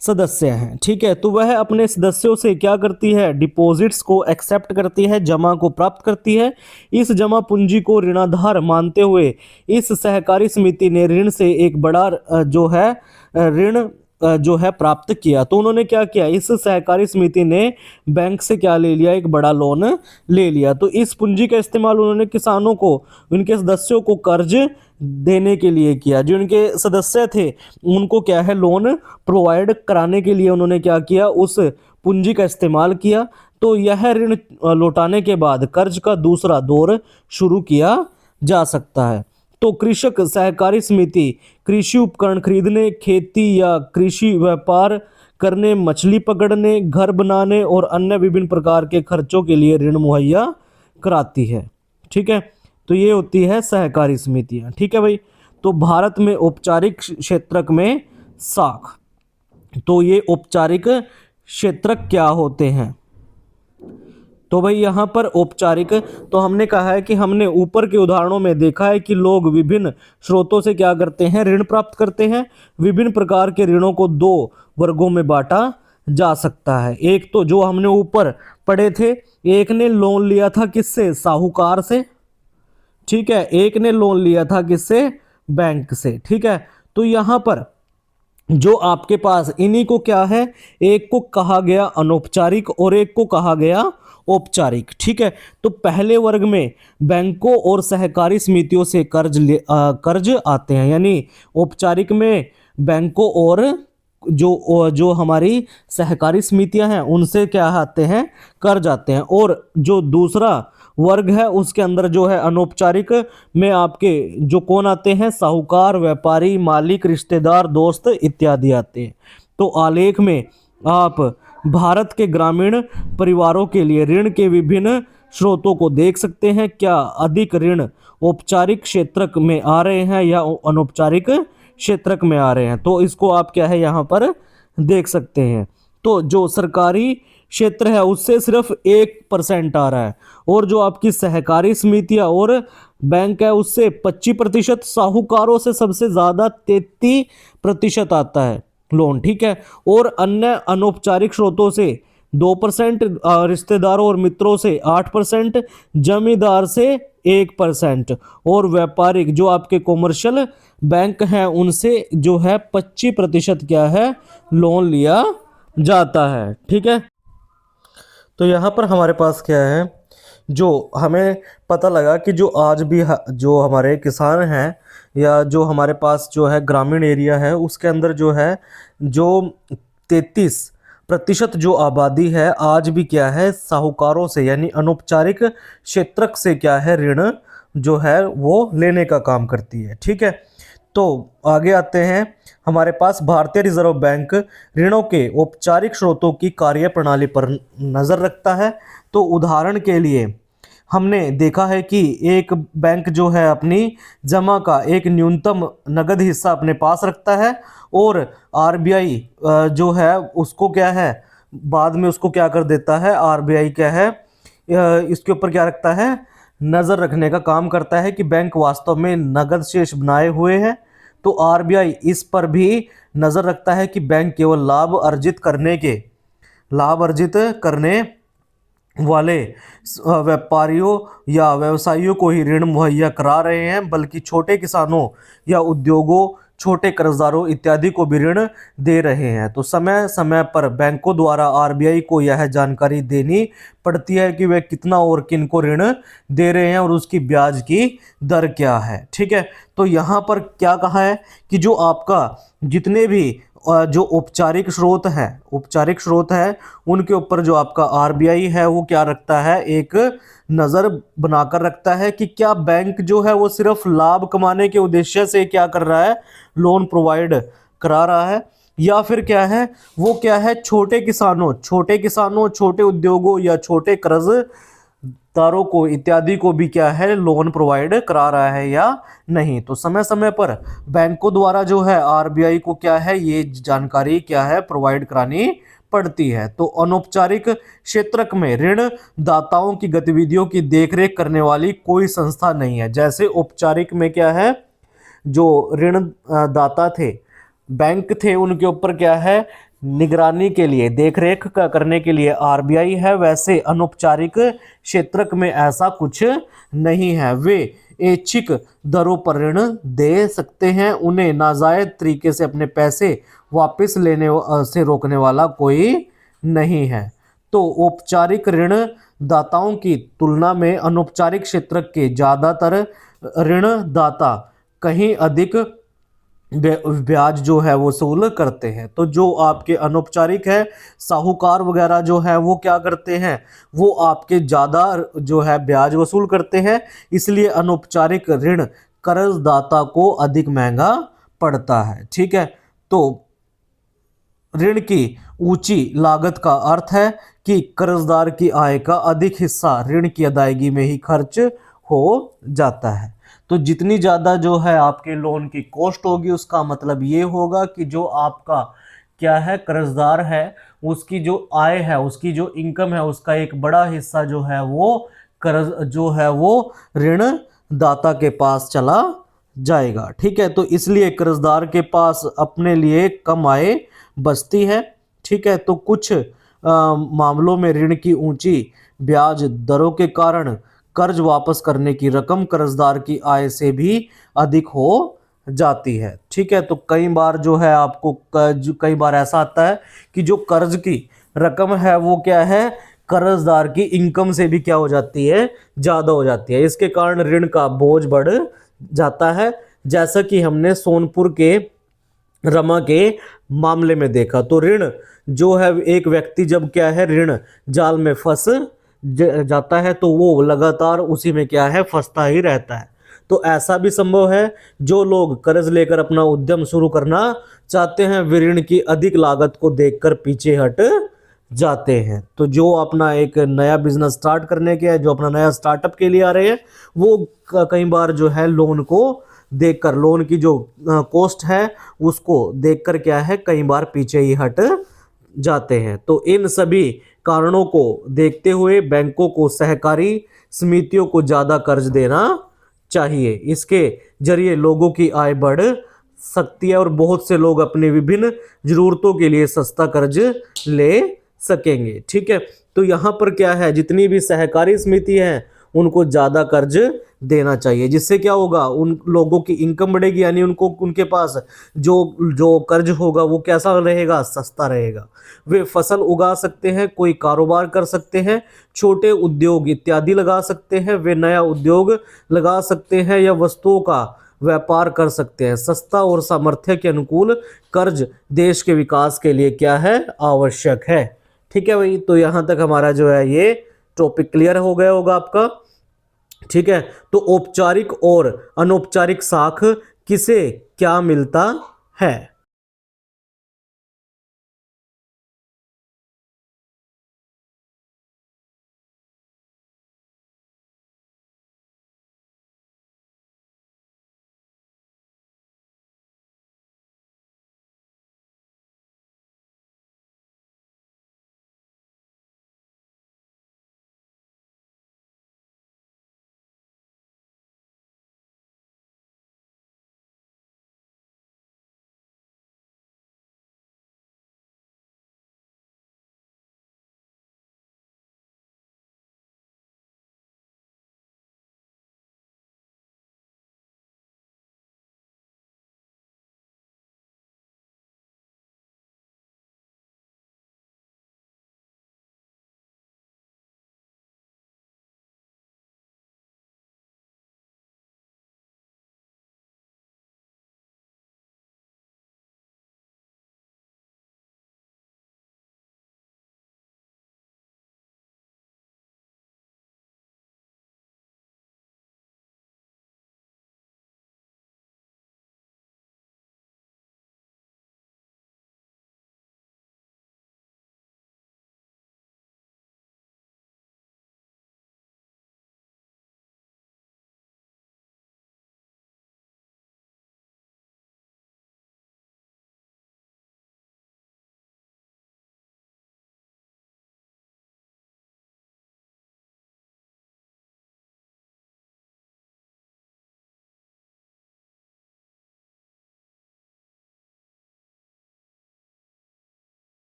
सदस्य हैं। ठीक है, तो वह अपने सदस्यों से क्या करती है, डिपॉजिट्स को एक्सेप्ट करती है, जमा को प्राप्त करती है। इस जमा पूंजी को ऋणाधार मानते हुए इस सहकारी समिति ने ऋण से एक बड़ा जो है ऋण जो है प्राप्त किया। तो उन्होंने क्या किया, इस सहकारी समिति ने बैंक से क्या ले लिया, एक बड़ा लोन ले लिया। तो इस पूंजी का इस्तेमाल उन्होंने किसानों को, उनके सदस्यों को कर्ज देने के लिए किया। जो उनके सदस्य थे उनको क्या है, लोन प्रोवाइड कराने के लिए उन्होंने क्या किया, उस पूंजी का इस्तेमाल किया। तो यह ऋण लौटाने के बाद कर्ज का दूसरा दौर शुरू किया जा सकता है। तो कृषक सहकारी समिति कृषि उपकरण खरीदने, खेती या कृषि व्यापार करने, मछली पकड़ने, घर बनाने और अन्य विभिन्न प्रकार के खर्चों के लिए ऋण मुहैया कराती है। ठीक है, तो ये होती है सहकारी समितियां। ठीक है भाई, तो भारत में औपचारिक क्षेत्रक में साख। तो ये औपचारिक क्षेत्रक क्या होते हैं, तो भाई यहाँ पर औपचारिक, तो हमने कहा है कि हमने ऊपर के उदाहरणों में देखा है कि लोग विभिन्न स्रोतों से क्या करते हैं, ऋण प्राप्त करते हैं। विभिन्न प्रकार के ऋणों को दो वर्गों में बांटा जा सकता है। एक तो जो हमने ऊपर पढ़े थे, एक ने लोन लिया था किससे, साहूकार से। ठीक है, एक ने लोन लिया था किससे, बैंक से। ठीक है, तो यहां पर जो आपके पास इन्हीं को क्या है, एक को कहा गया अनौपचारिक और एक को कहा गया औपचारिक। ठीक है, तो पहले वर्ग में बैंकों और सहकारी समितियों से कर्ज आते हैं, यानी औपचारिक में बैंकों और जो हमारी सहकारी समितियां हैं उनसे क्या आते हैं, कर्ज आते हैं। और जो दूसरा वर्ग है उसके अंदर जो है अनौपचारिक में आपके जो कौन आते हैं, साहूकार, व्यापारी, मालिक, रिश्तेदार, दोस्त इत्यादि आते हैं। तो आलेख में आप भारत के ग्रामीण परिवारों के लिए ऋण के विभिन्न स्रोतों को देख सकते हैं। क्या अधिक ऋण औपचारिक क्षेत्रक में आ रहे हैं या अनौपचारिक क्षेत्रक में आ रहे हैं, तो इसको आप क्या है यहाँ पर देख सकते हैं। तो जो सरकारी क्षेत्र है उससे सिर्फ 1% आ रहा है, और जो आपकी सहकारी समितियां और बैंक है उससे 25%, साहूकारों से सबसे ज्यादा 33% आता है लोन। ठीक है, और अन्य अनौपचारिक स्रोतों से 2%, रिश्तेदारों और मित्रों से 8%, जमींदार से 1%, और व्यापारिक जो आपके कॉमर्शियल बैंक हैं उनसे जो है 25% क्या है, लोन लिया जाता है। ठीक है, तो यहाँ पर हमारे पास क्या है, जो हमें पता लगा कि जो आज भी जो हमारे किसान हैं या जो हमारे पास जो है ग्रामीण एरिया है उसके अंदर जो है जो 33% जो आबादी है आज भी क्या है, साहूकारों से यानी अनौपचारिक क्षेत्रक से क्या है, ऋण जो है वो लेने का काम करती है। ठीक है, तो आगे आते हैं, हमारे पास भारतीय रिजर्व बैंक ऋणों के औपचारिक स्रोतों की कार्य प्रणाली पर नज़र रखता है। तो उदाहरण के लिए हमने देखा है कि एक बैंक जो है अपनी जमा का एक न्यूनतम नगद हिस्सा अपने पास रखता है, और आरबीआई जो है उसको क्या है, बाद में उसको क्या कर देता है, आरबीआई क्या है इसके ऊपर क्या रखता है, नज़र रखने का काम करता है कि बैंक वास्तव में नगद शेष बनाए हुए हैं। तो आरबीआई इस पर भी नज़र रखता है कि बैंक केवल लाभ अर्जित करने वाले व्यापारियों या व्यवसायियों को ही ऋण मुहैया करा रहे हैं, बल्कि छोटे किसानों या उद्योगों, छोटे कर्जदारों इत्यादि को भी ऋण दे रहे हैं। तो समय समय पर बैंकों द्वारा आरबीआई को यह जानकारी देनी पड़ती है कि वे कितना और किन को ऋण दे रहे हैं और उसकी ब्याज की दर क्या है। ठीक है, तो यहाँ पर क्या कहा है कि जो आपका जितने भी जो औपचारिक स्रोत है उनके ऊपर जो आपका आरबीआई है वो क्या रखता है, एक नज़र बनाकर रखता है कि क्या बैंक जो है वो सिर्फ लाभ कमाने के उद्देश्य से क्या कर रहा है, लोन प्रोवाइड करा रहा है, या फिर क्या है वो क्या है, छोटे किसानों, छोटे उद्योगों या छोटे कर्जदारों को इत्यादि को भी क्या है, लोन प्रोवाइड करा रहा है या नहीं। तो समय समय पर बैंकों द्वारा जो है आरबीआई को क्या है, ये जानकारी क्या है, प्रोवाइड करानी पड़ती है। तो अनौपचारिक क्षेत्रक में ऋण दाताओं की गतिविधियों की देखरेख करने वाली कोई संस्था नहीं है। जैसे औपचारिक में क्या है, जो ऋण दाता थे, बैंक थे, उनके ऊपर क्या है निगरानी के लिए, देखरेख करने के लिए आरबीआई है, वैसे अनौपचारिक क्षेत्र में ऐसा कुछ नहीं है। वे ऐच्छिक दरों पर ऋण दे सकते हैं, उन्हें नाजायज तरीके से अपने पैसे वापस लेने से रोकने वाला कोई नहीं है। तो औपचारिक ऋण दाताओं की तुलना में अनौपचारिक क्षेत्र के ज्यादातर ऋणदाता कहीं अधिक ब्याज जो है वो वसूल करते हैं। तो जो आपके अनौपचारिक है, साहूकार वगैरह जो है वो क्या करते हैं, वो आपके ज़्यादा जो है ब्याज वसूल करते हैं, इसलिए अनौपचारिक ऋण कर्जदाता को अधिक महंगा पड़ता है। ठीक है, तो ऋण की ऊंची लागत का अर्थ है कि कर्जदार की आय का अधिक हिस्सा ऋण की अदायगी में ही खर्च हो जाता है। तो जितनी ज़्यादा जो है आपके लोन की कॉस्ट होगी, उसका मतलब ये होगा कि जो आपका क्या है कर्जदार है, उसकी जो आय है, उसकी जो इनकम है, उसका एक बड़ा हिस्सा जो है वो कर्ज जो है वो ऋण दाता के पास चला जाएगा। ठीक है, तो इसलिए कर्जदार के पास अपने लिए कम आय बचती है। ठीक है, तो कुछ मामलों में ऋण की ऊंची ब्याज दरों के कारण कर्ज वापस करने की रकम कर्जदार की आय से भी अधिक हो जाती है। ठीक है, तो कई बार जो है आपको कई बार ऐसा आता है कि जो कर्ज की रकम है वो क्या है, कर्जदार की इनकम से भी क्या हो जाती है, ज्यादा हो जाती है। इसके कारण ऋण का बोझ बढ़ जाता है। जैसा कि हमने सोनपुर के रमा के मामले में देखा, तो ऋण जो है एक व्यक्ति जब क्या है ऋण जाल में फंस जाता है, तो वो लगातार उसी में क्या है फंसता ही रहता है। तो ऐसा भी संभव है, जो लोग कर्ज लेकर अपना उद्यम शुरू करना चाहते हैं, वे ऋण की अधिक लागत को देखकर पीछे हट जाते हैं। तो जो अपना एक नया बिजनेस स्टार्ट करने के, जो अपना नया स्टार्टअप के लिए आ रहे हैं, वो कई बार जो है लोन को देखकर, लोन की जो कॉस्ट है उसको देखकर क्या है कई बार पीछे ही हट जाते हैं। तो इन सभी कारणों को देखते हुए बैंकों को सहकारी समितियों को ज़्यादा कर्ज देना चाहिए। इसके जरिए लोगों की आय बढ़ सकती है और बहुत से लोग अपनी विभिन्न जरूरतों के लिए सस्ता कर्ज ले सकेंगे। ठीक है, तो यहाँ पर क्या है, जितनी भी सहकारी समिति है उनको ज़्यादा कर्ज देना चाहिए, जिससे क्या होगा, उन लोगों की इनकम बढ़ेगी, यानी उनको उनके पास जो जो कर्ज होगा वो कैसा रहेगा, सस्ता रहेगा। वे फसल उगा सकते हैं, कोई कारोबार कर सकते हैं, छोटे उद्योग इत्यादि लगा सकते हैं, वे नया उद्योग लगा सकते हैं या वस्तुओं का व्यापार कर सकते हैं। सस्ता और सामर्थ्य के अनुकूल कर्ज देश के विकास के लिए क्या है, आवश्यक है। ठीक है भाई, तो यहाँ तक हमारा जो है ये टॉपिक क्लियर हो गया होगा आपका। ठीक है, तो औपचारिक और अनौपचारिक साख किसे क्या मिलता है।